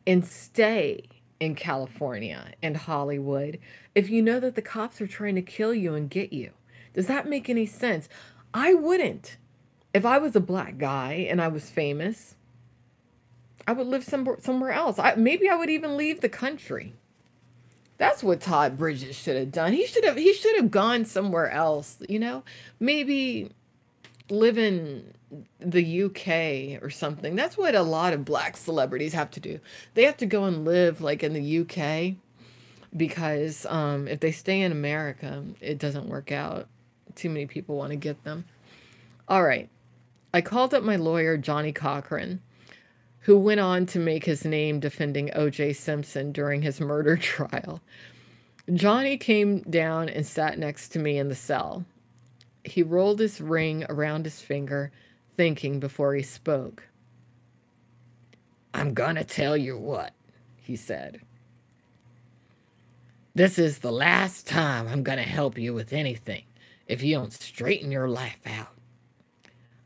Speaker 1: and stay in California and Hollywood if you know that the cops are trying to kill you and get you? Does that make any sense? I wouldn't. If I was a black guy and I was famous, I would live somewhere else. Maybe I would even leave the country. That's what Todd Bridges should have done. He should have gone somewhere else, you know? Maybe live in the UK or something. That's what a lot of black celebrities have to do. They have to go and live like in the UK because if they stay in America, it doesn't work out. Too many people want to get them. All right. I called up my lawyer, Johnny Cochran, who went on to make his name defending O.J. Simpson during his murder trial. Johnny came down and sat next to me in the cell. He rolled his ring around his finger, thinking before he spoke. "I'm gonna tell you what," he said. "This is the last time I'm gonna help you with anything if you don't straighten your life out.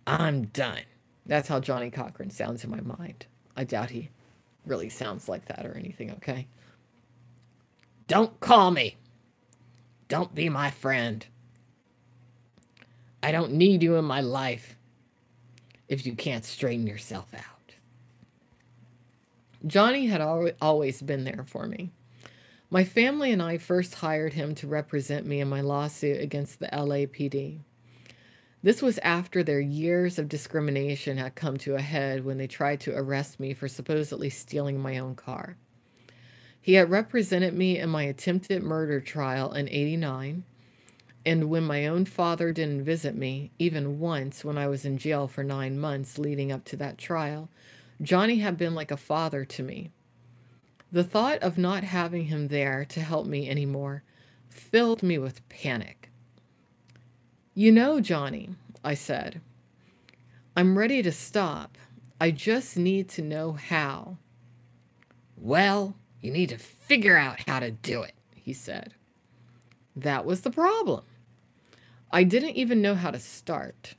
Speaker 1: I'm done." That's how Johnny Cochran sounds in my mind. I doubt he really sounds like that or anything, okay? "Don't call me. Don't be my friend. I don't need you in my life if you can't straighten yourself out." Johnny had always been there for me. My family and I first hired him to represent me in my lawsuit against the LAPD. This was after their years of discrimination had come to a head when they tried to arrest me for supposedly stealing my own car. He had represented me in my attempted murder trial in '89 And when my own father didn't visit me, even once when I was in jail for 9 months leading up to that trial, Johnny had been like a father to me. The thought of not having him there to help me anymore filled me with panic. You know, Johnny, I said, I'm ready to stop. I just need to know how. Well, you need to figure out how to do it, he said. That was the problem. I didn't even know how to start.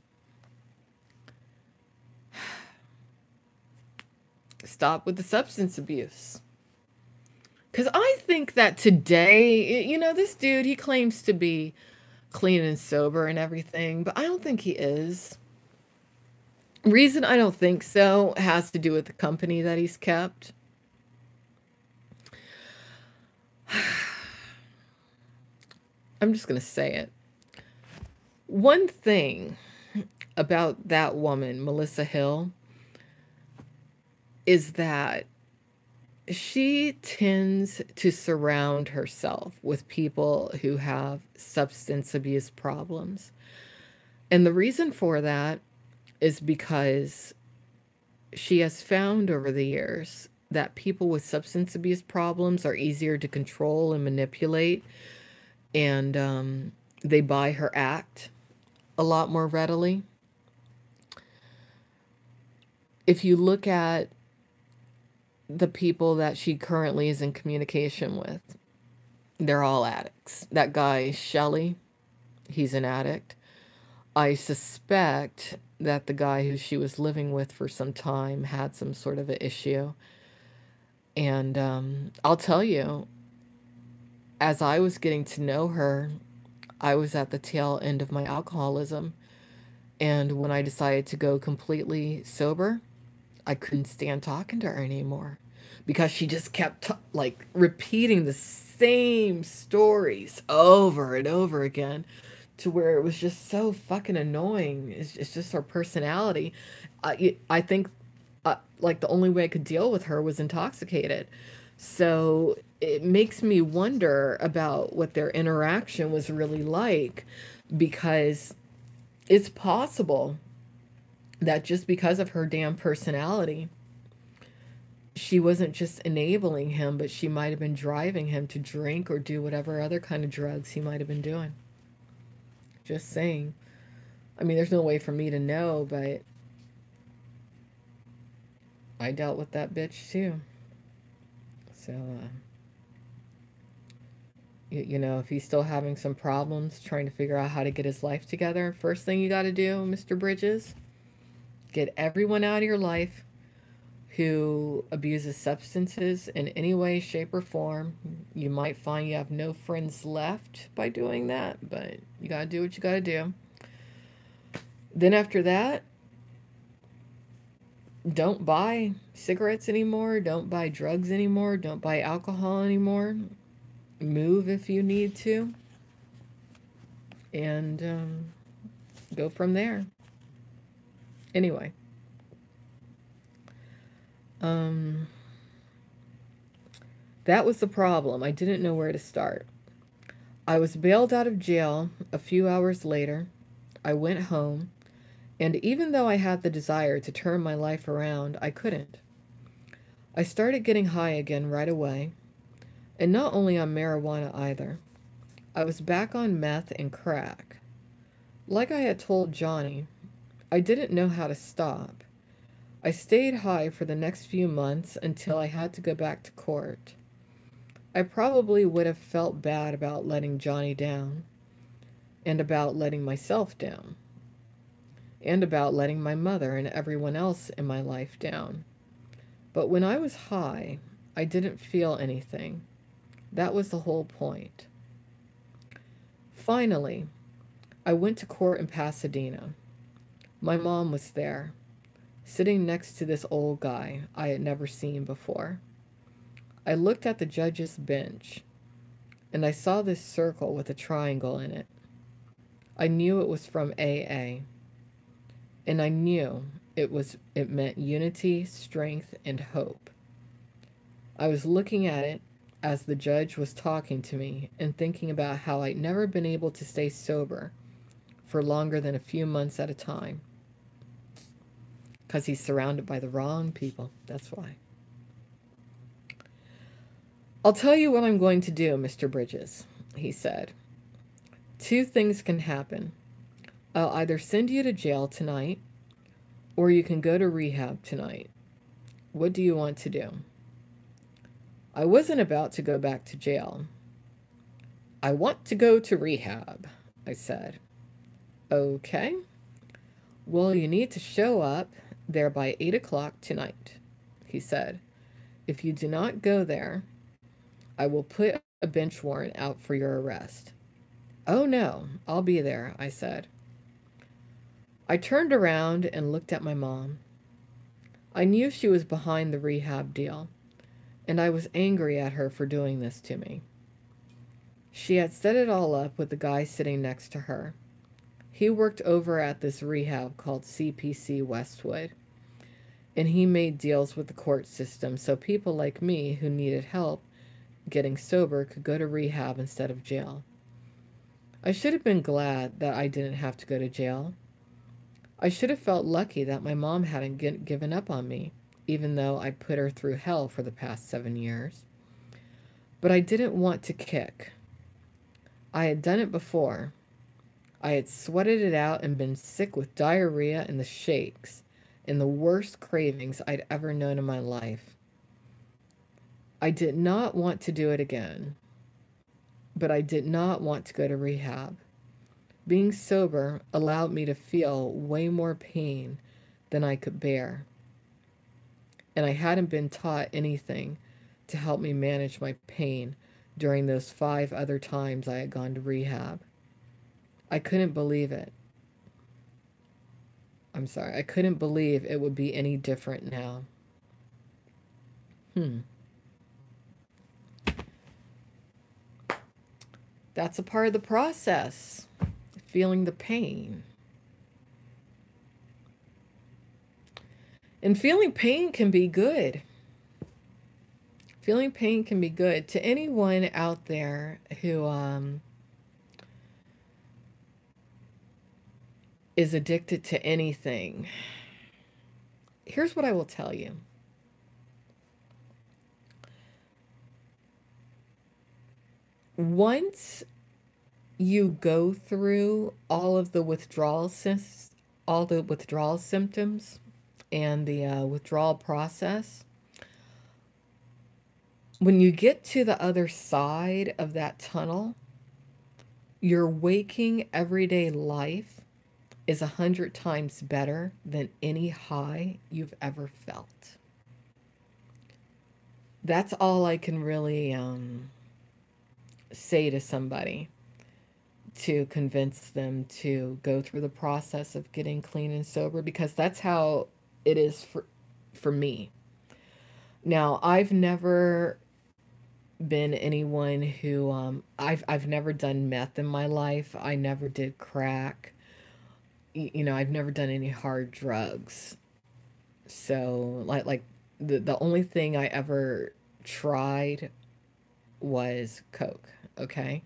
Speaker 1: Stop with the substance abuse. Because I think that today, you know, this dude, he claims to be clean and sober and everything, but I don't think he is. Reason I don't think so has to do with the company that he's kept. I'm just going to say it. One thing about that woman, Melissa Hill, is that she tends to surround herself with people who have substance abuse problems. And the reason for that is because she has found over the years that people with substance abuse problems are easier to control and manipulate, and they buy her act a lot more readily. If you look at the people that she currently is in communication with, they're all addicts. That guy, Shelley, he's an addict. I suspect that the guy who she was living with for some time had some sort of an issue. And I'll tell you, as I was getting to know her, I was at the tail end of my alcoholism. And when I decided to go completely sober, I couldn't stand talking to her anymore because she just kept like repeating the same stories over and over again, to where it was just so fucking annoying. It's just her personality. I think like the only way I could deal with her was intoxicated. So it makes me wonder about what their interaction was really like, because it's possible that just because of her damn personality, she wasn't just enabling him, but she might have been driving him to drink or do whatever other kind of drugs he might have been doing. Just saying. I mean, there's no way for me to know, but I dealt with that bitch too. So, you know, if he's still having some problems trying to figure out how to get his life together, first thing you got to do, Mr. Bridges, get everyone out of your life who abuses substances in any way, shape, or form. You might find you have no friends left by doing that, but you got to do what you got to do. Then after that, don't buy cigarettes anymore. Don't buy drugs anymore. Don't buy alcohol anymore. Move if you need to. And go from there. Anyway. That was the problem. I didn't know where to start. I was bailed out of jail a few hours later. I went home, and even though I had the desire to turn my life around, I couldn't. I started getting high again right away, and not only on marijuana either. I was back on meth and crack. Like I had told Johnny, I didn't know how to stop. I stayed high for the next few months until I had to go back to court. I probably would have felt bad about letting Johnny down, and about letting myself down, and about letting my mother and everyone else in my life down. But when I was high, I didn't feel anything. That was the whole point. Finally, I went to court in Pasadena. My mom was there, sitting next to this old guy I had never seen before. I looked at the judge's bench, and I saw this circle with a triangle in it. I knew it was from AA, and I knew it meant unity, strength, and hope. I was looking at it. as the judge was talking to me and thinking about how I'd never been able to stay sober for longer than a few months at a time. Because he's surrounded by the wrong people. That's why. "I'll tell you what I'm going to do, Mr. Bridges," he said. "Two things can happen. I'll either send you to jail tonight, or you can go to rehab tonight. What do you want to do?" I wasn't about to go back to jail. "I want to go to rehab," I said. "Okay. Well, you need to show up there by 8 o'clock tonight," he said. "If you do not go there, I will put a bench warrant out for your arrest." "Oh no, I'll be there," I said. I turned around and looked at my mom. I knew she was behind the rehab deal, and I was angry at her for doing this to me. She had set it all up with the guy sitting next to her. He worked over at this rehab called CPC Westwood, and he made deals with the court system so people like me who needed help getting sober could go to rehab instead of jail. I should have been glad that I didn't have to go to jail. I should have felt lucky that my mom hadn't given up on me, even though I put her through hell for the past 7 years. But I didn't want to kick. I had done it before. I had sweated it out and been sick with diarrhea and the shakes and the worst cravings I'd ever known in my life. I did not want to do it again, but I did not want to go to rehab. Being sober allowed me to feel way more pain than I could bear, and I hadn't been taught anything to help me manage my pain during those 5 other times I had gone to rehab. I couldn't believe it. I couldn't believe it would be any different now. That's a part of the process, feeling the pain. And feeling pain can be good. Feeling pain can be good. To anyone out there who is addicted to anything, here's what I will tell you. Once you go through all of the withdrawal symptoms and the withdrawal process, when you get to the other side of that tunnel, your waking everyday life is 100 times better than any high you've ever felt. That's all I can really say to somebody to convince them to go through the process of getting clean and sober, because that's how it is for me. Now, I've never been anyone who I've never done meth in my life. I never did crack. I've never done any hard drugs. So like the only thing I ever tried was Coke, okay?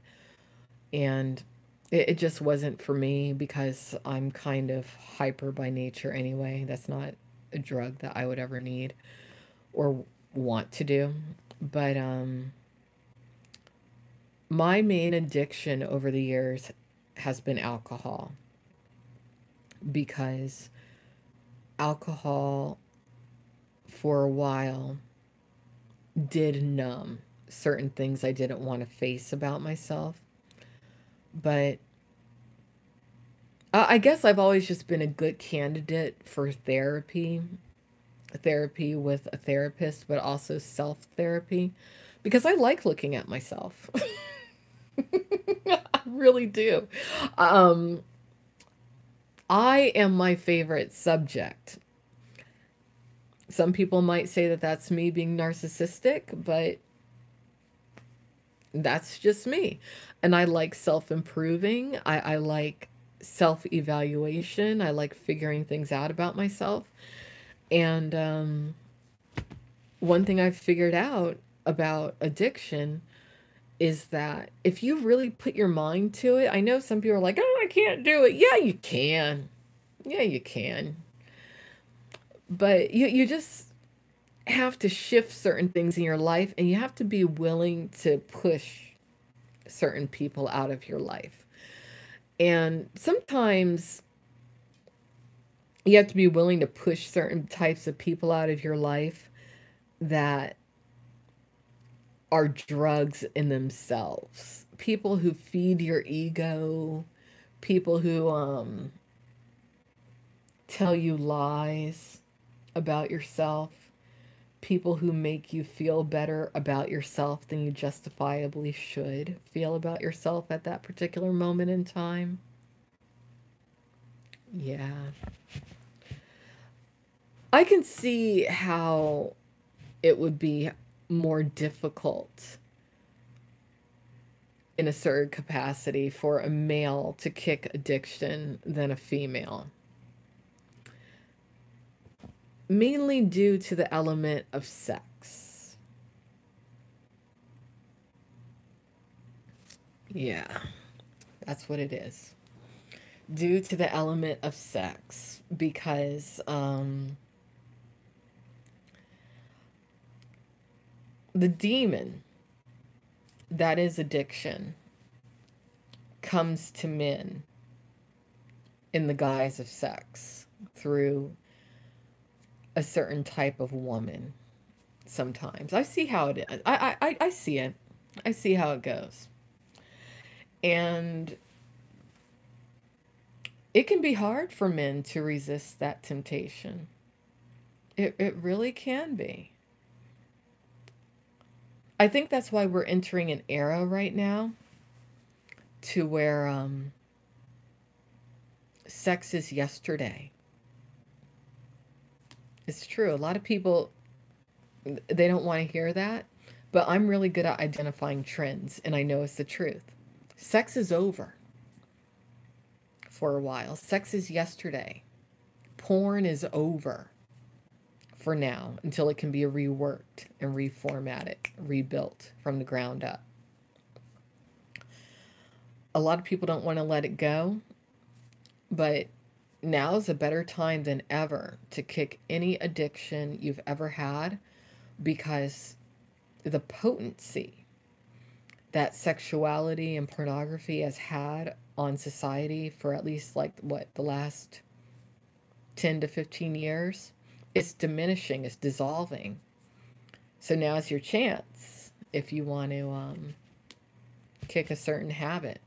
Speaker 1: And it just wasn't for me because I'm kind of hyper by nature anyway. That's not a drug that I would ever need or want to do. But my main addiction over the years has been alcohol, because alcohol for a while did numb certain things I didn't want to face about myself. But I guess I've always just been a good candidate for therapy with a therapist, but also self-therapy, because I like looking at myself. I really do. I am my favorite subject. Some people might say that that's me being narcissistic, but that's just me. And I like self-improving. I like self-evaluation. I like figuring things out about myself. And one thing I've figured out about addiction is that if you really put your mind to it, I know some people are like, oh, I can't do it. Yeah, you can. Yeah, you can. But you just have to shift certain things in your life, and you have to be willing to push certain people out of your life. And sometimes you have to be willing to push certain types of people out of your life that are drugs in themselves. People who feed your ego, people who tell you lies about yourself, people who make you feel better about yourself than you justifiably should feel about yourself at that particular moment in time. Yeah. I can see how it would be more difficult in a certain capacity for a male to kick addiction than a female. Mainly due to the element of sex. Yeah, that's what it is. Due to the element of sex, because the demon that is addiction comes to men in the guise of sex through a certain type of woman. Sometimes I see how it is. I see it. I see how it goes. And it can be hard for men to resist that temptation. It really can be. I think that's why we're entering an era right now to where sex is yesterday. It's true. A lot of people, they don't want to hear that, but I'm really good at identifying trends, and I know it's the truth. Sex is over for a while. Sex is yesterday. Porn is over for now until it can be reworked and reformatted, rebuilt from the ground up. A lot of people don't want to let it go, but now is a better time than ever to kick any addiction you've ever had, because the potency that sexuality and pornography has had on society for at least the last 10 to 15 years, it's diminishing, it's dissolving. So now's your chance if you want to kick a certain habit.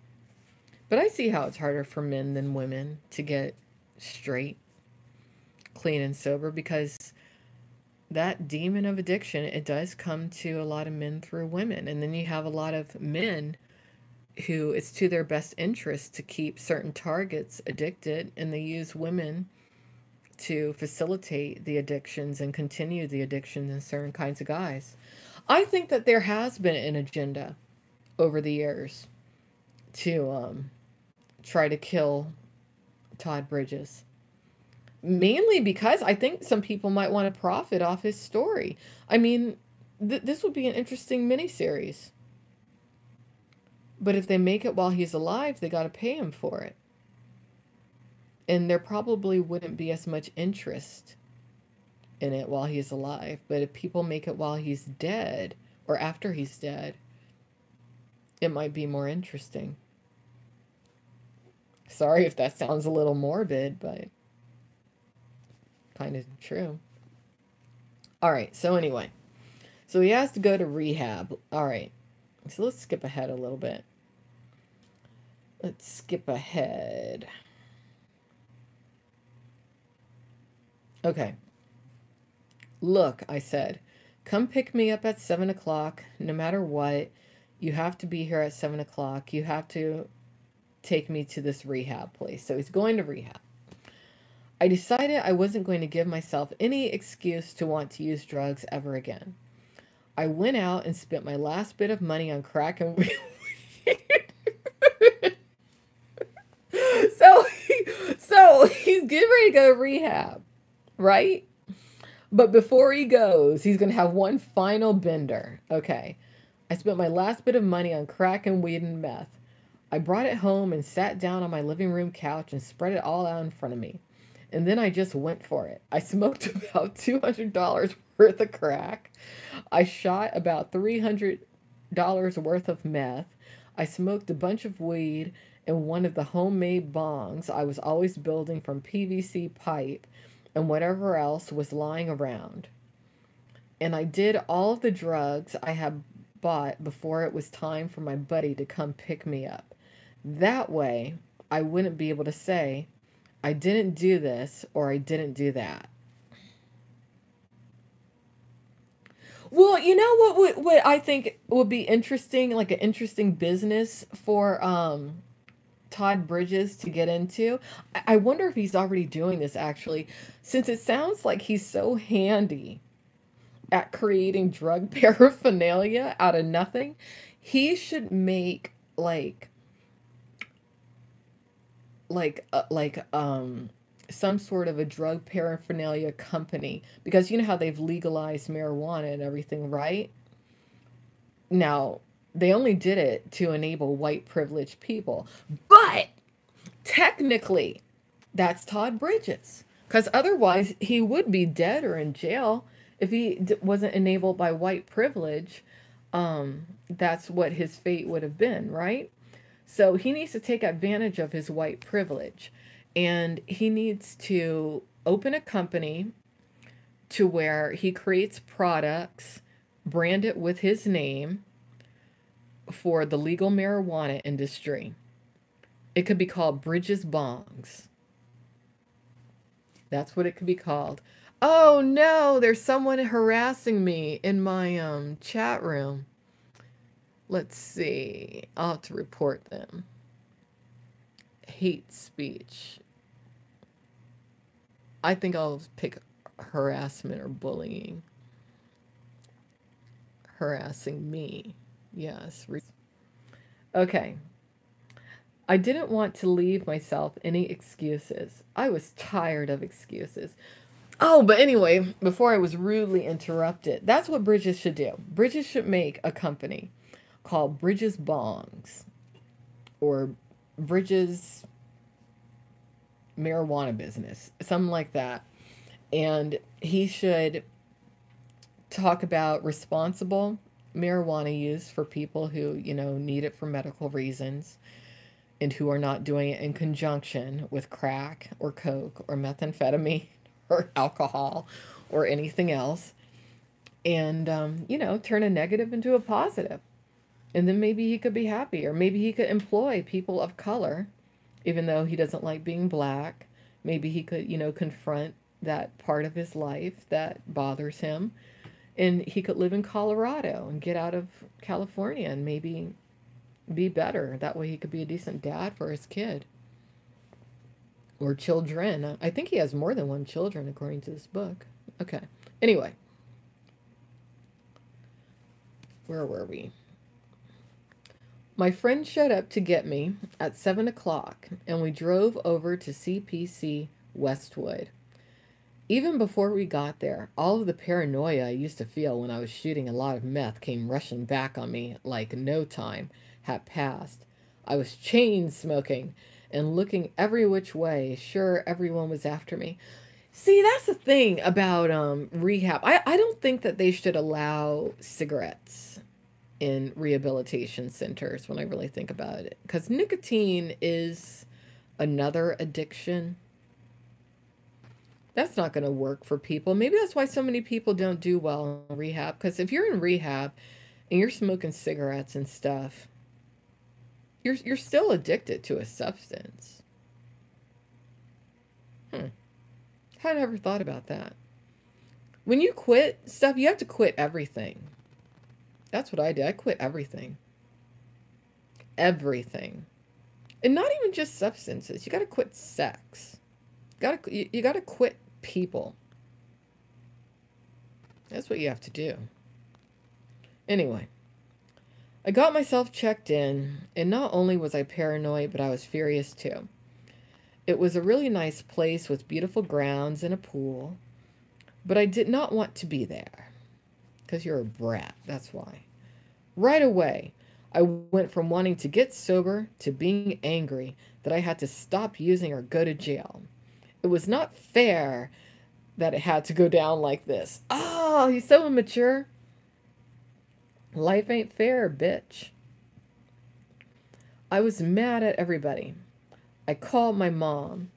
Speaker 1: But I see how it's harder for men than women to get straight, clean, and sober, because that demon of addiction, it does come to a lot of men through women. And then you have a lot of men who it's to their best interest to keep certain targets addicted, and they use women to facilitate the addictions and continue the addictions in certain kinds of guys. I think that there has been an agenda over the years to try to kill Todd Bridges. Mainly because I think some people might want to profit off his story. I mean, this would be an interesting miniseries. But if they make it while he's alive, they got to pay him for it. And there probably wouldn't be as much interest in it while he's alive. But if people make it while he's dead or after he's dead, it might be more interesting. Sorry if that sounds a little morbid, but kind of true. All right, so anyway. So he has to go to rehab. All right. So let's skip ahead a little bit. Let's skip ahead. Okay. Look, I said, come pick me up at 7 o'clock. No matter what, you have to be here at 7 o'clock. You have to take me to this rehab place. So he's going to rehab. I decided I wasn't going to give myself any excuse to want to use drugs ever again. I went out and spent my last bit of money on crack and weed. So he's getting ready to go to rehab, right? But before he goes, he's going to have one final bender. Okay. I spent my last bit of money on crack and weed and meth. I brought it home and sat down on my living room couch and spread it all out in front of me. And then I just went for it. I smoked about $200 worth of crack. I shot about $300 worth of meth. I smoked a bunch of weed and one of the homemade bongs I was always building from PVC pipe and whatever else was lying around. And I did all of the drugs I had bought before it was time for my buddy to come pick me up. That way, I wouldn't be able to say, I didn't do this or I didn't do that. Well, you know what I think would be interesting, like an interesting business for Todd Bridges to get into. I wonder if he's already doing this actually, since it sounds like he's so handy at creating drug paraphernalia out of nothing. He should make some sort of a drug paraphernalia company, because you know how they've legalized marijuana and everything, right? Now, they only did it to enable white privileged people, but technically that's Todd Bridges, because otherwise he would be dead or in jail if he wasn't enabled by white privilege. That's what his fate would have been, right? So he needs to take advantage of his white privilege, and he needs to open a company to where he creates products, brand it with his name for the legal marijuana industry. It could be called Bridges Bongs. That's what it could be called. Oh no, there's someone harassing me in my chat room. Let's see. I'll have to report them. Hate speech. I think I'll pick harassment or bullying. Harassing me. Yes. Okay. I didn't want to leave myself any excuses. I was tired of excuses. Oh, but anyway, before I was rudely interrupted, that's what Bridges should do. Bridges should make a company called Bridges Bongs or Bridges Marijuana Business, something like that. And he should talk about responsible marijuana use for people who, you know, need it for medical reasons and who are not doing it in conjunction with crack or coke or methamphetamine or alcohol or anything else. And, you know, turn a negative into a positive. And then maybe he could be happy, or maybe he could employ people of color, even though he doesn't like being black. Maybe he could, you know, confront that part of his life that bothers him. And he could live in Colorado and get out of California and maybe be better. That way he could be a decent dad for his kid. Or children. I think he has more than one children, according to this book. Okay. Anyway. Where were we? My friend showed up to get me at 7 o'clock, and we drove over to CPC Westwood. Even before we got there, all of the paranoia I used to feel when I was shooting a lot of meth came rushing back on me like no time had passed. I was chain smoking and looking every which way, sure everyone was after me. See, that's the thing about rehab. I don't think that they should allow cigarettes in rehabilitation centers when I really think about it. Because nicotine is another addiction. That's not going to work for people. Maybe that's why so many people don't do well in rehab. Because if you're in rehab and you're smoking cigarettes and stuff, you're still addicted to a substance. I never thought about that. When you quit stuff, you have to quit everything. That's what I did. I quit everything. Everything. And not even just substances. You got to quit sex. You got to quit people. That's what you have to do. Anyway, I got myself checked in, and not only was I paranoid, but I was furious too. It was a really nice place with beautiful grounds and a pool. But I did not want to be there. Because you're a brat, that's why. Right away, I went from wanting to get sober to being angry that I had to stop using or go to jail. It was not fair that it had to go down like this. Oh, he's so immature. Life ain't fair, bitch. I was mad at everybody. I called my mom,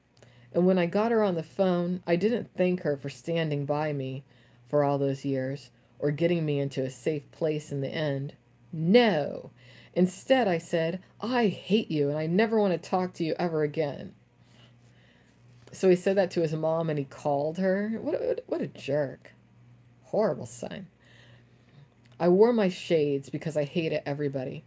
Speaker 1: and when I got her on the phone, I didn't thank her for standing by me for all those years or getting me into a safe place in the end. No. Instead, I said, I hate you and I never want to talk to you ever again. So he said that to his mom and he called her. What a jerk. Horrible son. I wore my shades because I hated everybody.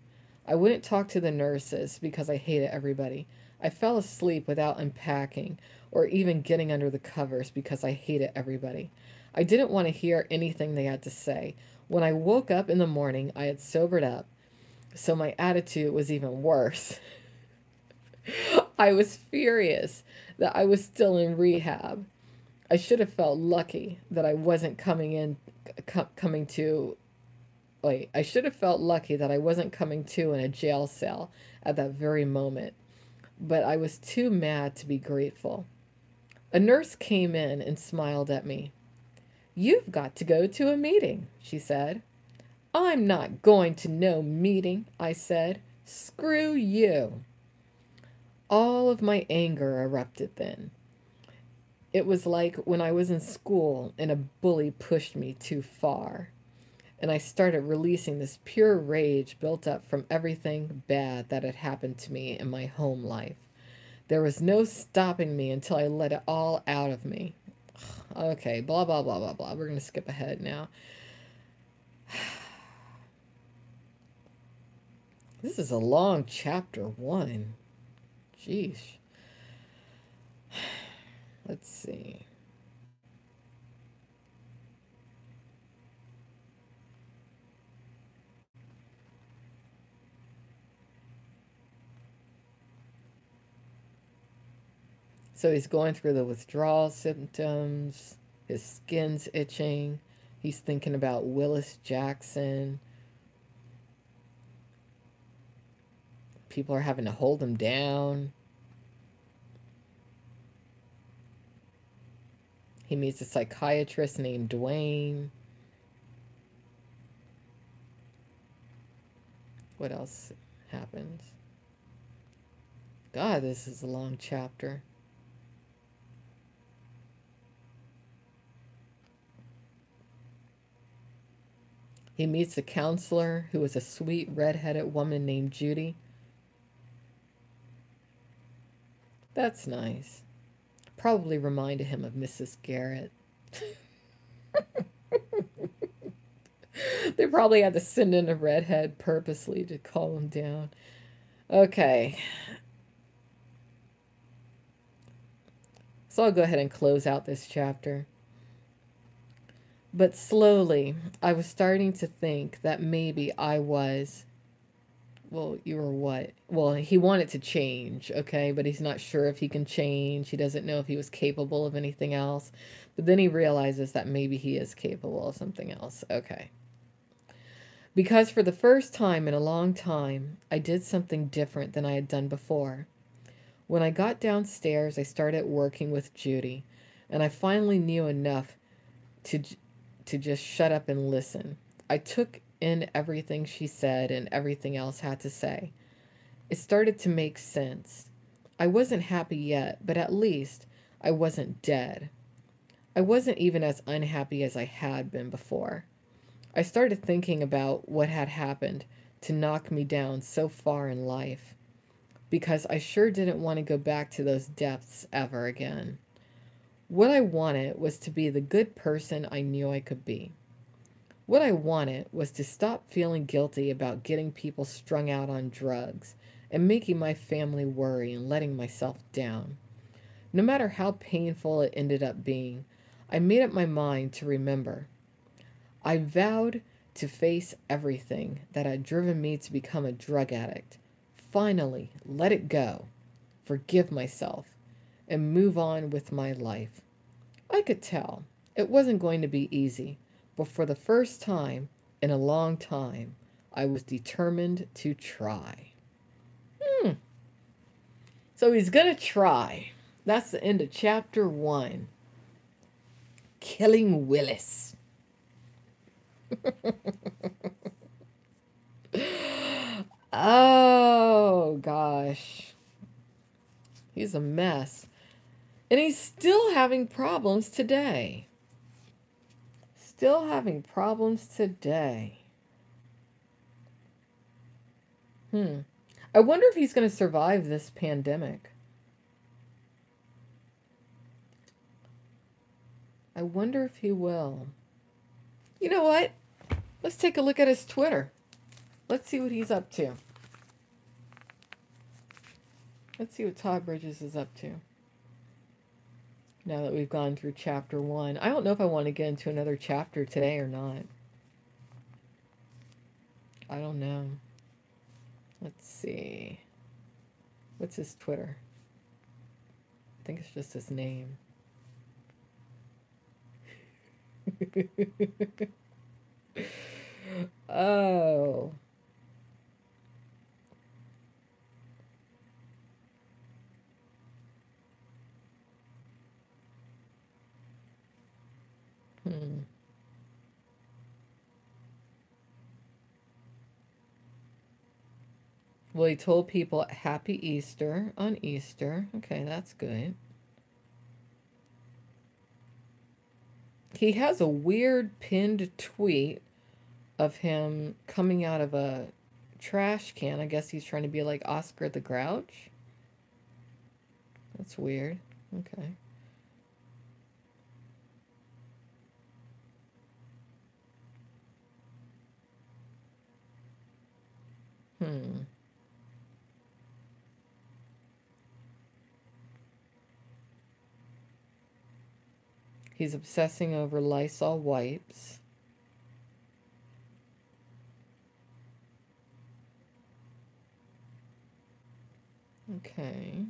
Speaker 1: I wouldn't talk to the nurses because I hated everybody. I fell asleep without unpacking or even getting under the covers because I hated everybody. I didn't want to hear anything they had to say. When I woke up in the morning, I had sobered up, so my attitude was even worse. I was furious that I was still in rehab. I should have felt lucky that I wasn't I should have felt lucky that I wasn't coming to in a jail cell at that very moment, but I was too mad to be grateful. A nurse came in and smiled at me. You've got to go to a meeting, she said. I'm not going to no meeting, I said. Screw you. All of my anger erupted then. It was like when I was in school and a bully pushed me too far. And I started releasing this pure rage built up from everything bad that had happened to me in my home life. There was no stopping me until I let it all out of me. Okay, blah, blah, blah, blah, blah. We're going to skip ahead now. This is a long chapter 1. Jeez. Let's see. So he's going through the withdrawal symptoms. His skin's itching. He's thinking about Willis Jackson. People are having to hold him down. He meets a psychiatrist named Dwayne. What else happens? God, this is a long chapter. He meets a counselor who is a sweet red-headed woman named Judy. That's nice. Probably reminded him of Mrs. Garrett. They probably had to send in a redhead purposely to calm him down. Okay. So I'll go ahead and close out this chapter. But slowly, I was starting to think that maybe I was... Well, you were what? Well, he wanted to change, okay? But he's not sure if he can change. He doesn't know if he was capable of anything else. But then he realizes that maybe he is capable of something else. Okay. Because for the first time in a long time, I did something different than I had done before. When I got downstairs, I started working with Judy, and I finally knew enough to just shut up and listen. I took in everything she said and everything else had to say. It started to make sense. I wasn't happy yet, but at least I wasn't dead. I wasn't even as unhappy as I had been before. I started thinking about what had happened to knock me down so far in life, because I sure didn't want to go back to those depths ever again. What I wanted was to be the good person I knew I could be. What I wanted was to stop feeling guilty about getting people strung out on drugs and making my family worry and letting myself down. No matter how painful it ended up being, I made up my mind to remember. I vowed to face everything that had driven me to become a drug addict. Finally, let it go, forgive myself, and move on with my life. I could tell It wasn't going to be easy, but for the first time in a long time, I was determined to try. So he's going to try. That's the end of chapter 1. Killing Willis. Oh, gosh. He's a mess. And he's still having problems today. Still having problems today. I wonder if he's going to survive this pandemic. I wonder if he will. You know what? Let's take a look at his Twitter. Let's see what he's up to. Let's see what Todd Bridges is up to. Now that we've gone through chapter 1. I don't know if I want to get into another chapter today or not. I don't know. Let's see. What's his Twitter? I think it's just his name. Oh. Well, he told people Happy Easter on Easter. Okay, that's good. He has a weird pinned tweet of him coming out of a trash can. I guess he's trying to be like Oscar the Grouch. That's weird. Okay. He's obsessing over Lysol wipes. Okay.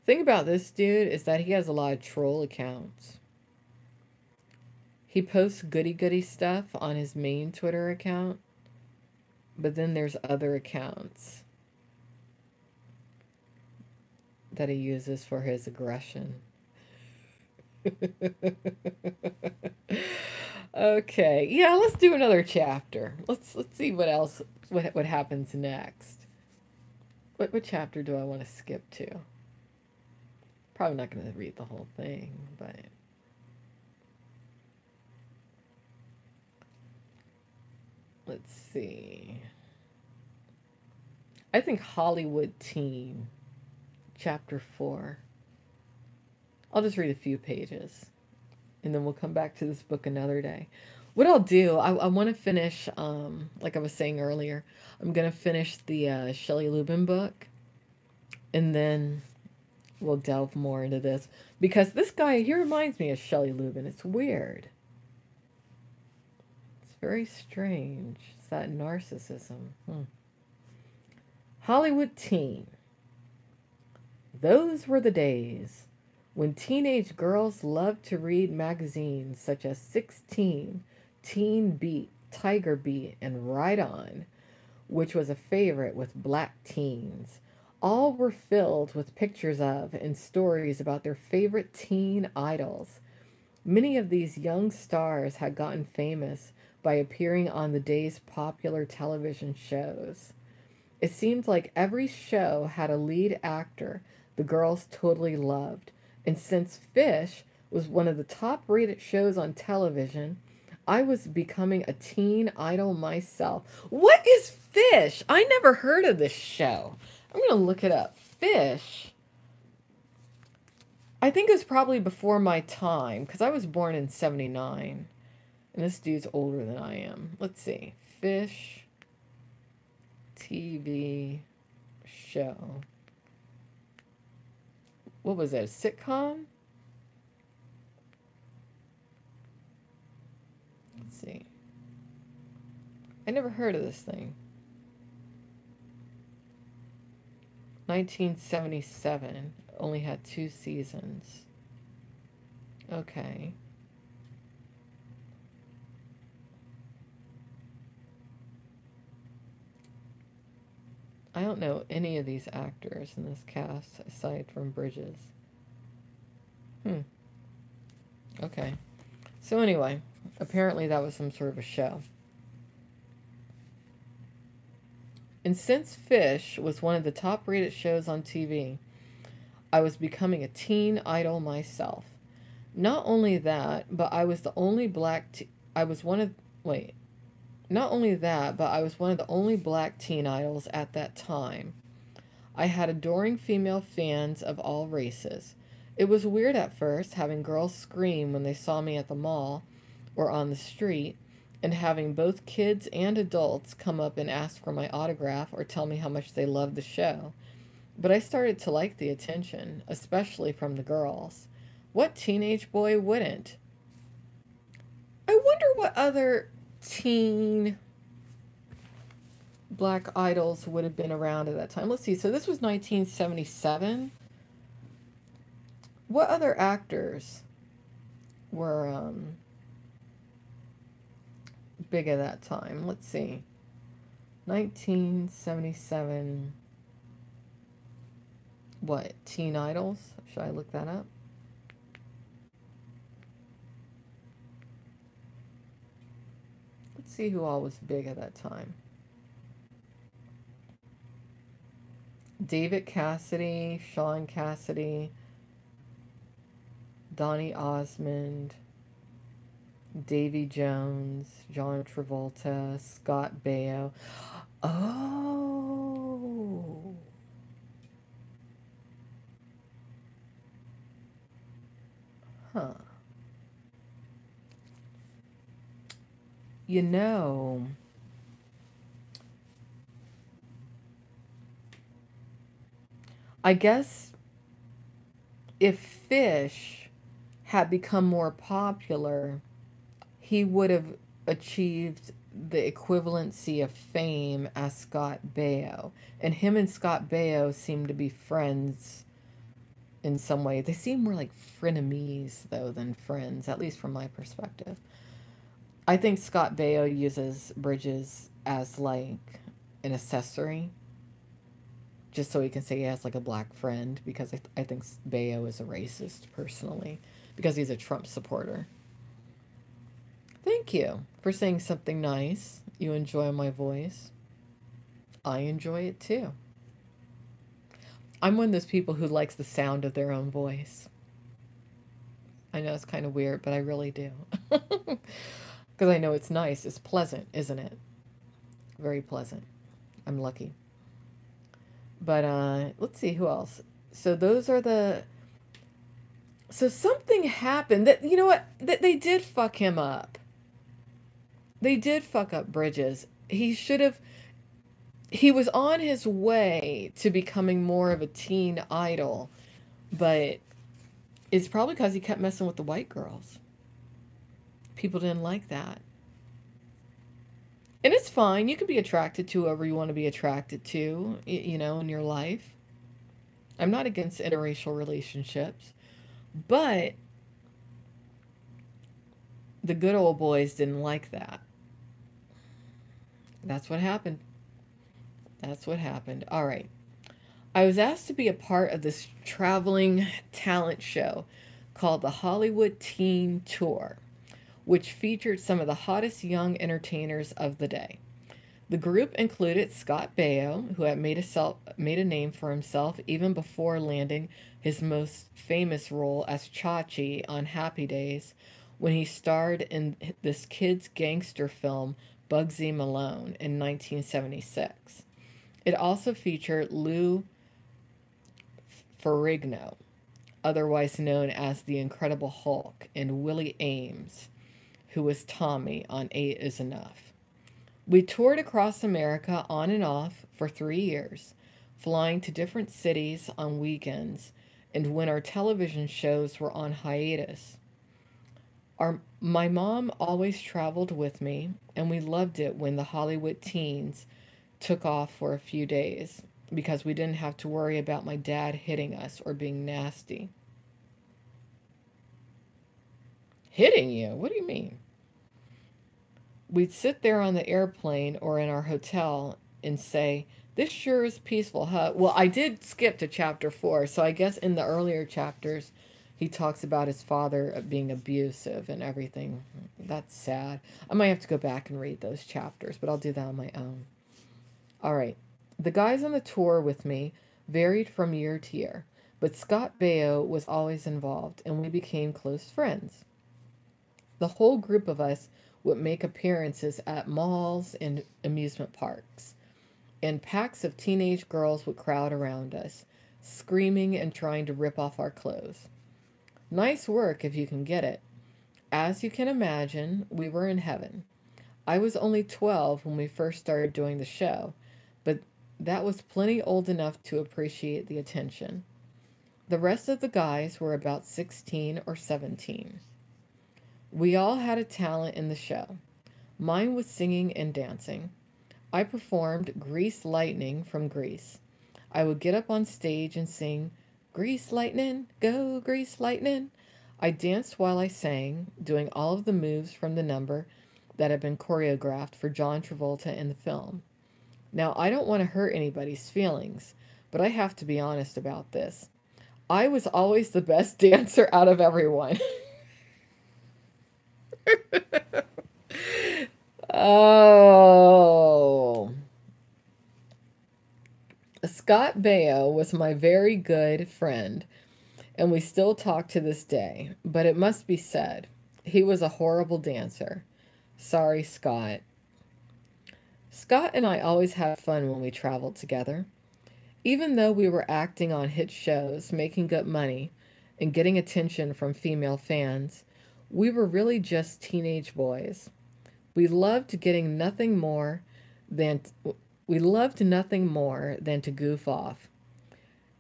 Speaker 1: Thing about this dude is that he has a lot of troll accounts. He posts goody-goody stuff on his main Twitter account, but then there's other accounts that he uses for his aggression. Okay, yeah, let's do another chapter. Let's see what else what happens next. What chapter do I want to skip to? Probably not going to read the whole thing, but let's see. I think Hollywood Teen, chapter 4. I'll just read a few pages, and then we'll come back to this book another day. What I'll do, I want to finish, like I was saying earlier, I'm going to finish the Shelley Lubin book, and then we'll delve more into this. Because this guy, he reminds me of Shelley Lubin. It's weird. It's very strange. It's that narcissism. Hollywood Teen. Those were the days when teenage girls loved to read magazines such as 16, Teen Beat, Tiger Beat, and Ride On, which was a favorite with black teens. All were filled with pictures of and stories about their favorite teen idols. Many of these young stars had gotten famous by appearing on the day's popular television shows. It seemed like every show had a lead actor the girls totally loved. And since Fish was one of the top-rated shows on television, I was becoming a teen idol myself. What is Fish? I never heard of this show. I'm going to look it up. Fish. I think it was probably before my time, because I was born in 79. And this dude's older than I am. Let's see. Fish TV show. What was that? A sitcom? Let's see. I never heard of this thing. 1977. Only had 2 seasons. Okay. I don't know any of these actors in this cast aside from Bridges. Hmm. Okay. So anyway, apparently that was some sort of a show. And since Fish was one of the top rated shows on TV, I was becoming a teen idol myself. Not only that, but I was the only I was one of wait. Not only that, but I was one of the only black teen idols at that time. I had adoring female fans of all races. It was weird at first having girls scream when they saw me at the mall or on the street, and having both kids and adults come up and ask for my autograph or tell me how much they loved the show. But I started to like the attention, especially from the girls. What teenage boy wouldn't? I wonder what other teen black idols would have been around at that time. Let's see. So this was 1977. What other actors were big at that time? Let's see. 1977. What? Teen idols? Should I look that up? Let's see who all was big at that time. David Cassidy, Sean Cassidy, Donny Osmond, Davy Jones, John Travolta, Scott Baio. Oh. Huh. You know, I guess if Fish had become more popular, he would have achieved the equivalency of fame as Scott Baio. And him and Scott Baio seem to be friends in some way. They seem more like frenemies, though, than friends, at least from my perspective. I think Scott Baio uses Bridges as like an accessory, just so he can say he has like a black friend, because I think Baio is a racist, personally, because he's a Trump supporter. Thank you for saying something nice. You enjoy my voice. I enjoy it too. I'm one of those people who likes the sound of their own voice. I know it's kind of weird, but I really do. Because I know it's nice. It's pleasant, isn't it? Very pleasant. I'm lucky. But let's see who else. So those are the. So something happened that, you know what, that they did fuck him up. They did fuck up Bridges. He should have. He was on his way to becoming more of a teen idol, but it's probably because he kept messing with the white girls. People didn't like that. And it's fine. You can be attracted to whoever you want to be attracted to, you know, in your life. I'm not against interracial relationships, but the good old boys didn't like that. That's what happened. That's what happened. All right. I was asked to be a part of this traveling talent show called the Hollywood Teen Tour, which featured some of the hottest young entertainers of the day. The group included Scott Baio, who had made a name for himself even before landing his most famous role as Chachi on Happy Days, when he starred in this kid's gangster film Bugsy Malone in 1976. It also featured Lou Ferrigno, otherwise known as the Incredible Hulk, and Willie Ames, who was Tommy on 8 is Enough. We toured across America on and off for 3 years, flying to different cities on weekends and when our television shows were on hiatus. My mom always traveled with me, and we loved it when the Hollywood teens took off for a few days. because we didn't have to worry about my dad hitting us or being nasty. Hitting you? What do you mean? We'd sit there on the airplane or in our hotel and say, "This sure is peaceful, huh?" Well, I did skip to chapter 4, so I guess in the earlier chapters, he talks about his father being abusive and everything. That's sad. I might have to go back and read those chapters, but I'll do that on my own. All right. The guys on the tour with me varied from year to year, but Scott Baio was always involved, and we became close friends. The whole group of us would make appearances at malls and amusement parks, and packs of teenage girls would crowd around us, screaming and trying to rip off our clothes. Nice work if you can get it. As you can imagine, we were in heaven. I was only 12 when we first started doing the show, but that was plenty old enough to appreciate the attention. The rest of the guys were about 16 or 17. We all had a talent in the show. Mine was singing and dancing. I performed Grease Lightning from Grease. I would get up on stage and sing, "Grease Lightning, go Grease Lightning." I danced while I sang, doing all of the moves from the number that had been choreographed for John Travolta in the film. Now, I don't want to hurt anybody's feelings, but I have to be honest about this. I was always the best dancer out of everyone. Oh. Scott Baio was my very good friend, and we still talk to this day, but it must be said, he was a horrible dancer. Sorry, Scott. Scott and I always had fun when we traveled together. Even though we were acting on hit shows, making good money, and getting attention from female fans, we were really just teenage boys. We loved getting nothing more than we loved nothing more than to goof off.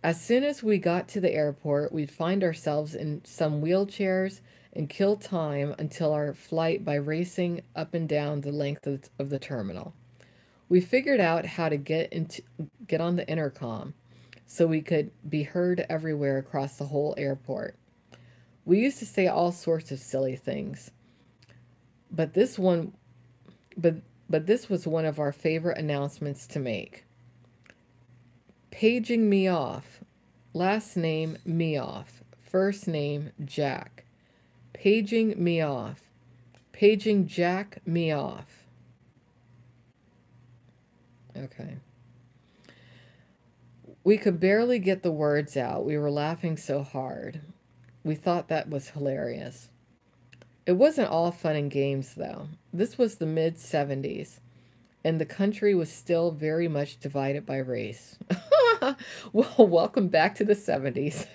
Speaker 1: As soon as we got to the airport, we'd find ourselves in some wheelchairs and kill time until our flight by racing up and down the length of the terminal. We figured out how to get on the intercom so we could be heard everywhere across the whole airport. We used to say all sorts of silly things, but this one but this was one of our favorite announcements to make. Paging me off. Last name me off. First name Jack. Paging me off. Paging Jack me off. Okay. We could barely get the words out. We were laughing so hard. We thought that was hilarious. It wasn't all fun and games, though. This was the mid-70s, and the country was still very much divided by race. Well, welcome back to the 70s.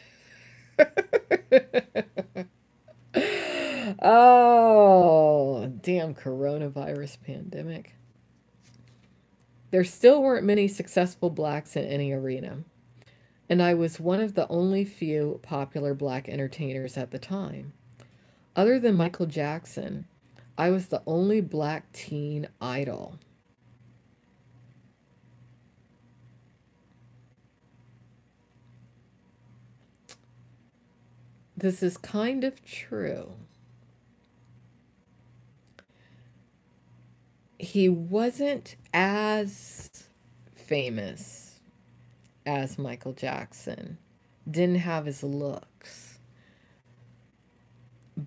Speaker 1: Oh, damn coronavirus pandemic. There still weren't many successful blacks in any arena, and I was one of the only few popular black entertainers at the time. Other than Michael Jackson, I was the only black teen idol. This is kind of true. He wasn't as famous as Michael Jackson, didn't have his looks,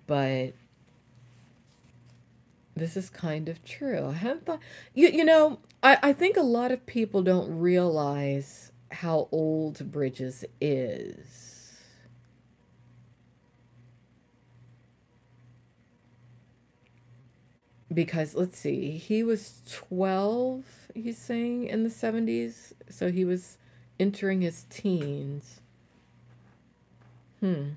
Speaker 1: but this is kind of true. I hadn't thought, I think a lot of people don't realize how old Bridges is. Because let's see, he was 12, he's saying, in the 70s, so he was entering his teens. Hmm.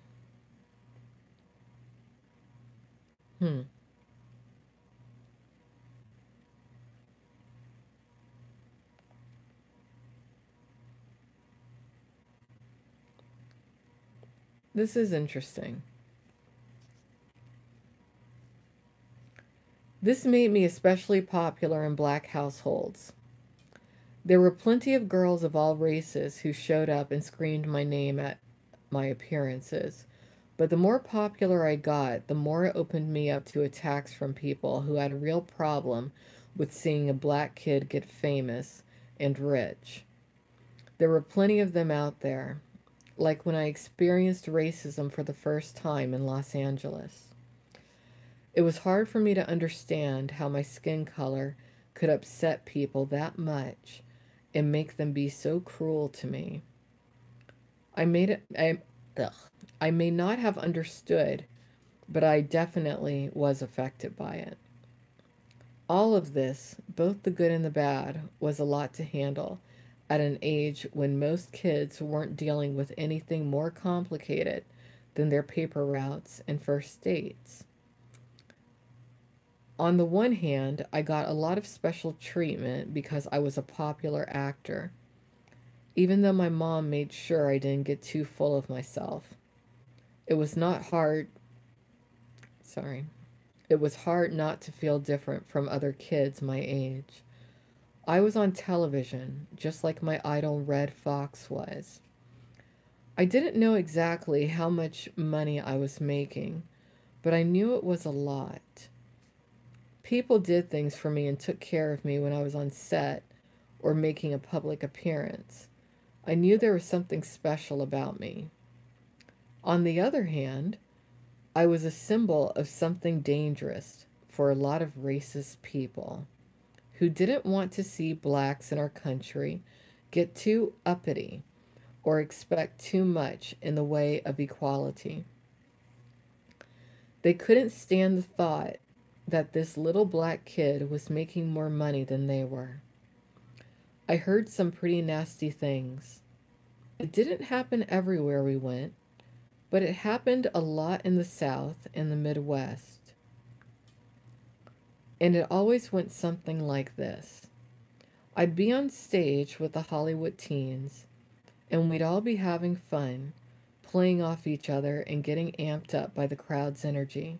Speaker 1: This is interesting. This made me especially popular in black households. There were plenty of girls of all races who showed up and screamed my name at my appearances. But the more popular I got, the more it opened me up to attacks from people who had a real problem with seeing a black kid get famous and rich. There were plenty of them out there, like when I experienced racism for the first time in Los Angeles. It was hard for me to understand how my skin color could upset people that much and make them be so cruel to me. I made it ugh, I may not have understood, but I definitely was affected by it. All of this, both the good and the bad, was a lot to handle at an age when most kids weren't dealing with anything more complicated than their paper routes and first dates. On the one hand, I got a lot of special treatment because I was a popular actor, even though my mom made sure I didn't get too full of myself. It was not hard, sorry, it was hard not to feel different from other kids my age. I was on television, just like my idol Red Fox was. I didn't know exactly how much money I was making, but I knew it was a lot. People did things for me and took care of me when I was on set or making a public appearance. I knew there was something special about me. On the other hand, I was a symbol of something dangerous for a lot of racist people who didn't want to see blacks in our country get too uppity or expect too much in the way of equality. They couldn't stand the thought that this little black kid was making more money than they were. I heard some pretty nasty things. It didn't happen everywhere we went, but it happened a lot in the South and the Midwest. And it always went something like this. I'd be on stage with the Hollywood teens, and we'd all be having fun, playing off each other and getting amped up by the crowd's energy.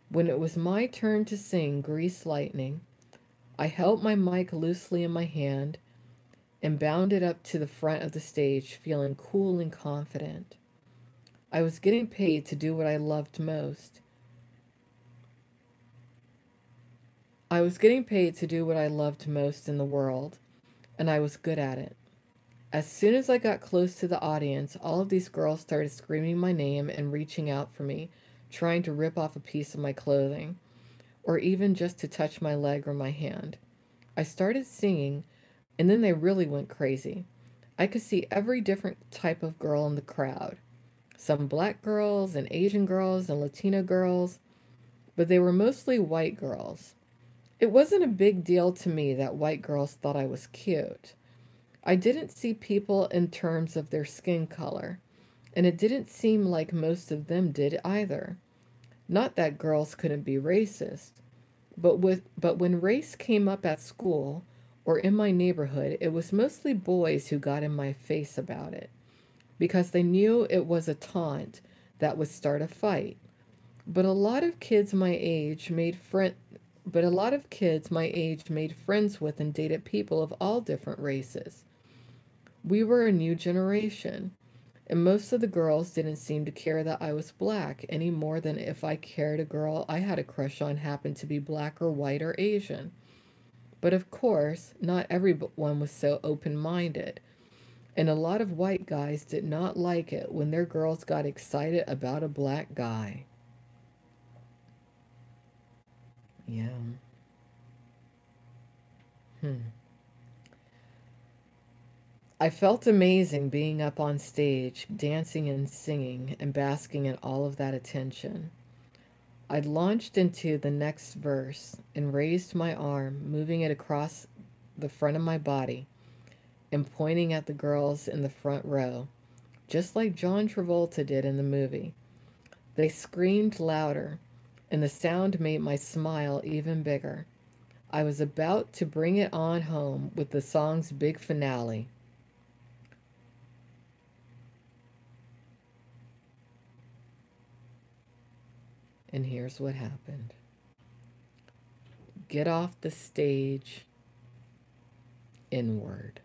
Speaker 1: When it was my turn to sing Grease Lightning, I held my mic loosely in my hand and bounded up to the front of the stage feeling cool and confident. I was getting paid to do what I loved most. I was getting paid to do what I loved most in the world, and I was good at it. As soon as I got close to the audience, all of these girls started screaming my name and reaching out for me, trying to rip off a piece of my clothing, or even just to touch my leg or my hand. I started singing, and then they really went crazy. I could see every different type of girl in the crowd. Some black girls and Asian girls and Latino girls, but they were mostly white girls. It wasn't a big deal to me that white girls thought I was cute. I didn't see people in terms of their skin color, and it didn't seem like most of them did either. Not that girls couldn't be racist, but when race came up at school or in my neighborhood, it was mostly boys who got in my face about it because they knew it was a taunt that would start a fight. But a lot of kids my age made friend but a lot of kids my age made friends with and dated people of all different races. We were a new generation, and most of the girls didn't seem to care that I was black any more than if I cared a girl I had a crush on happened to be black or white or Asian. But of course, not everyone was so open-minded, and a lot of white guys did not like it when their girls got excited about a black guy. Yeah. Hmm. I felt amazing being up on stage, dancing and singing, and basking in all of that attention. I launched into the next verse and raised my arm, moving it across the front of my body and pointing at the girls in the front row, just like John Travolta did in the movie. They screamed louder, and the sound made my smile even bigger. I was about to bring it on home with the song's big finale. And here's what happened. Get off the stage. inward.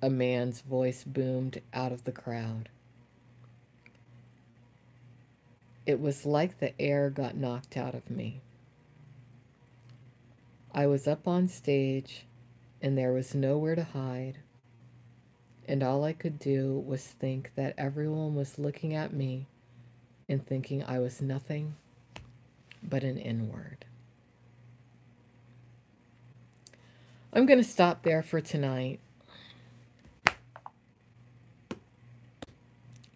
Speaker 1: A man's voice boomed out of the crowd. It was like the air got knocked out of me. I was up on stage, and there was nowhere to hide, and all I could do was think that everyone was looking at me and thinking I was nothing but an inward. I'm going to stop there for tonight.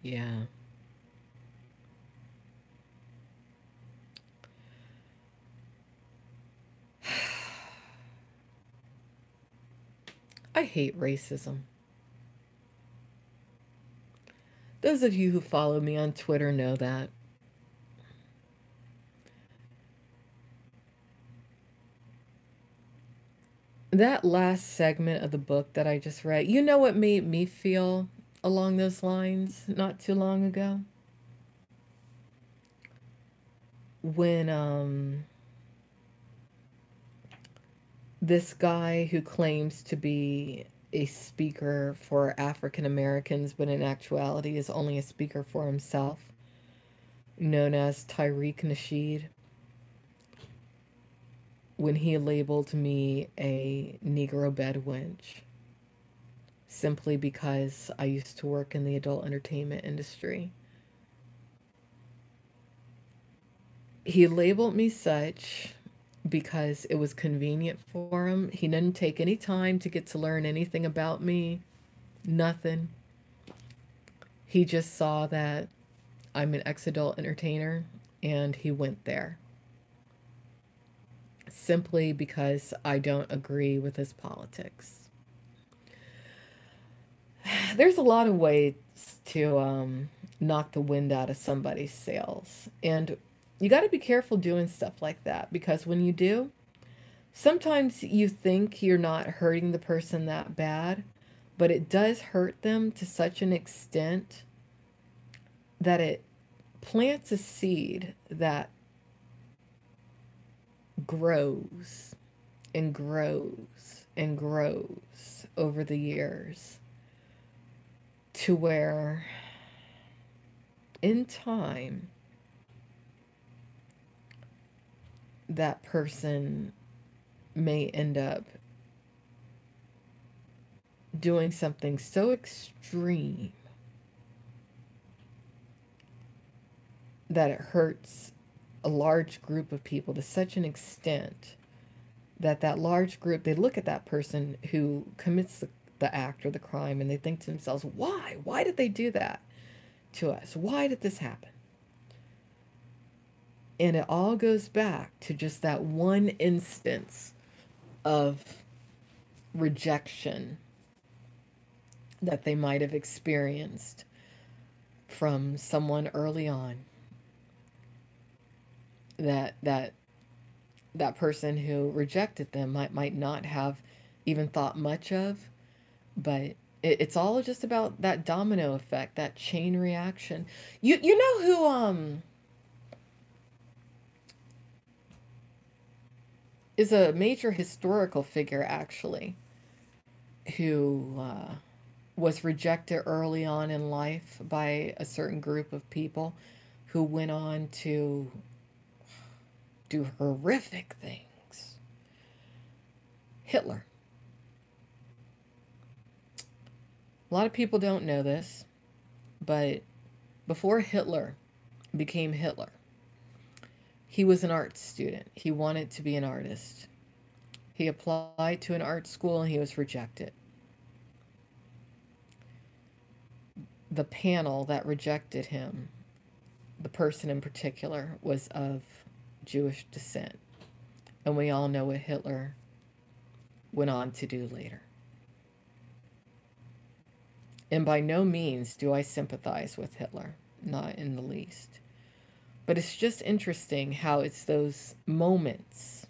Speaker 1: Yeah. I hate racism. Those of you who follow me on Twitter know that. That last segment of the book that I just read, you know what made me feel along those lines not too long ago? When this guy who claims to be a speaker for African Americans, but in actuality is only a speaker for himself, known as Tariq Nasheed, when he labeled me a Negro bed wench, simply because I used to work in the adult entertainment industry. He labeled me such because it was convenient for him. He didn't take any time to get to learn anything about me, nothing. He just saw that I'm an ex-adult entertainer, and he went there. Simply because I don't agree with his politics. There's a lot of ways to knock the wind out of somebody's sails. And you got to be careful doing stuff like that, because when you do, sometimes you think you're not hurting the person that bad, but it does hurt them to such an extent that it plants a seed that grows and grows and grows over the years, to where in time that person may end up doing something so extreme that it hurts a large group of people to such an extent that that large group, they look at that person who commits the act or the crime, and they think to themselves, why? Why did they do that to us? Why did this happen? And it all goes back to just that one instance of rejection that they might have experienced from someone early on. That person who rejected them might not have even thought much of, but it's all just about that domino effect, that chain reaction. You know who is a major historical figure, actually, who was rejected early on in life by a certain group of people who went on to do horrific things? Hitler. A lot of people don't know this, but before Hitler became Hitler, he was an art student. He wanted to be an artist. He applied to an art school and he was rejected. The panel that rejected him, the person in particular, was of Jewish descent. And we all know what Hitler went on to do later. And by no means do I sympathize with Hitler, not in the least. But it's just interesting how it's those moments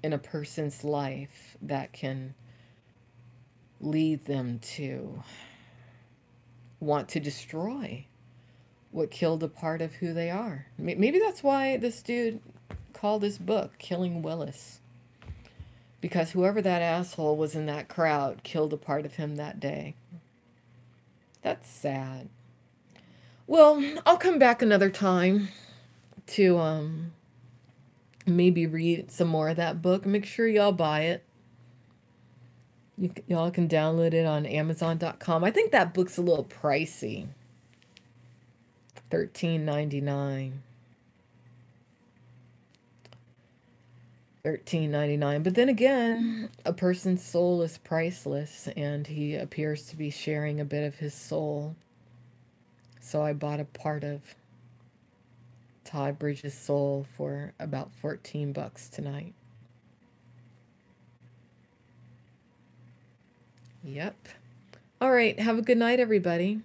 Speaker 1: in a person's life that can lead them to want to destroy what killed a part of who they are. Maybe that's why this dude called his book Killing Willis. because whoever that asshole was in that crowd killed a part of him that day. That's sad. Well, I'll come back another time to maybe read some more of that book. Make sure y'all buy it. Y'all can download it on Amazon.com. I think that book's a little pricey. $13.99. $13.99. But then again, a person's soul is priceless, and he appears to be sharing a bit of his soul. So I bought a part of Todd Bridges' soul for about $14 tonight. Yep. All right. Have a good night, everybody.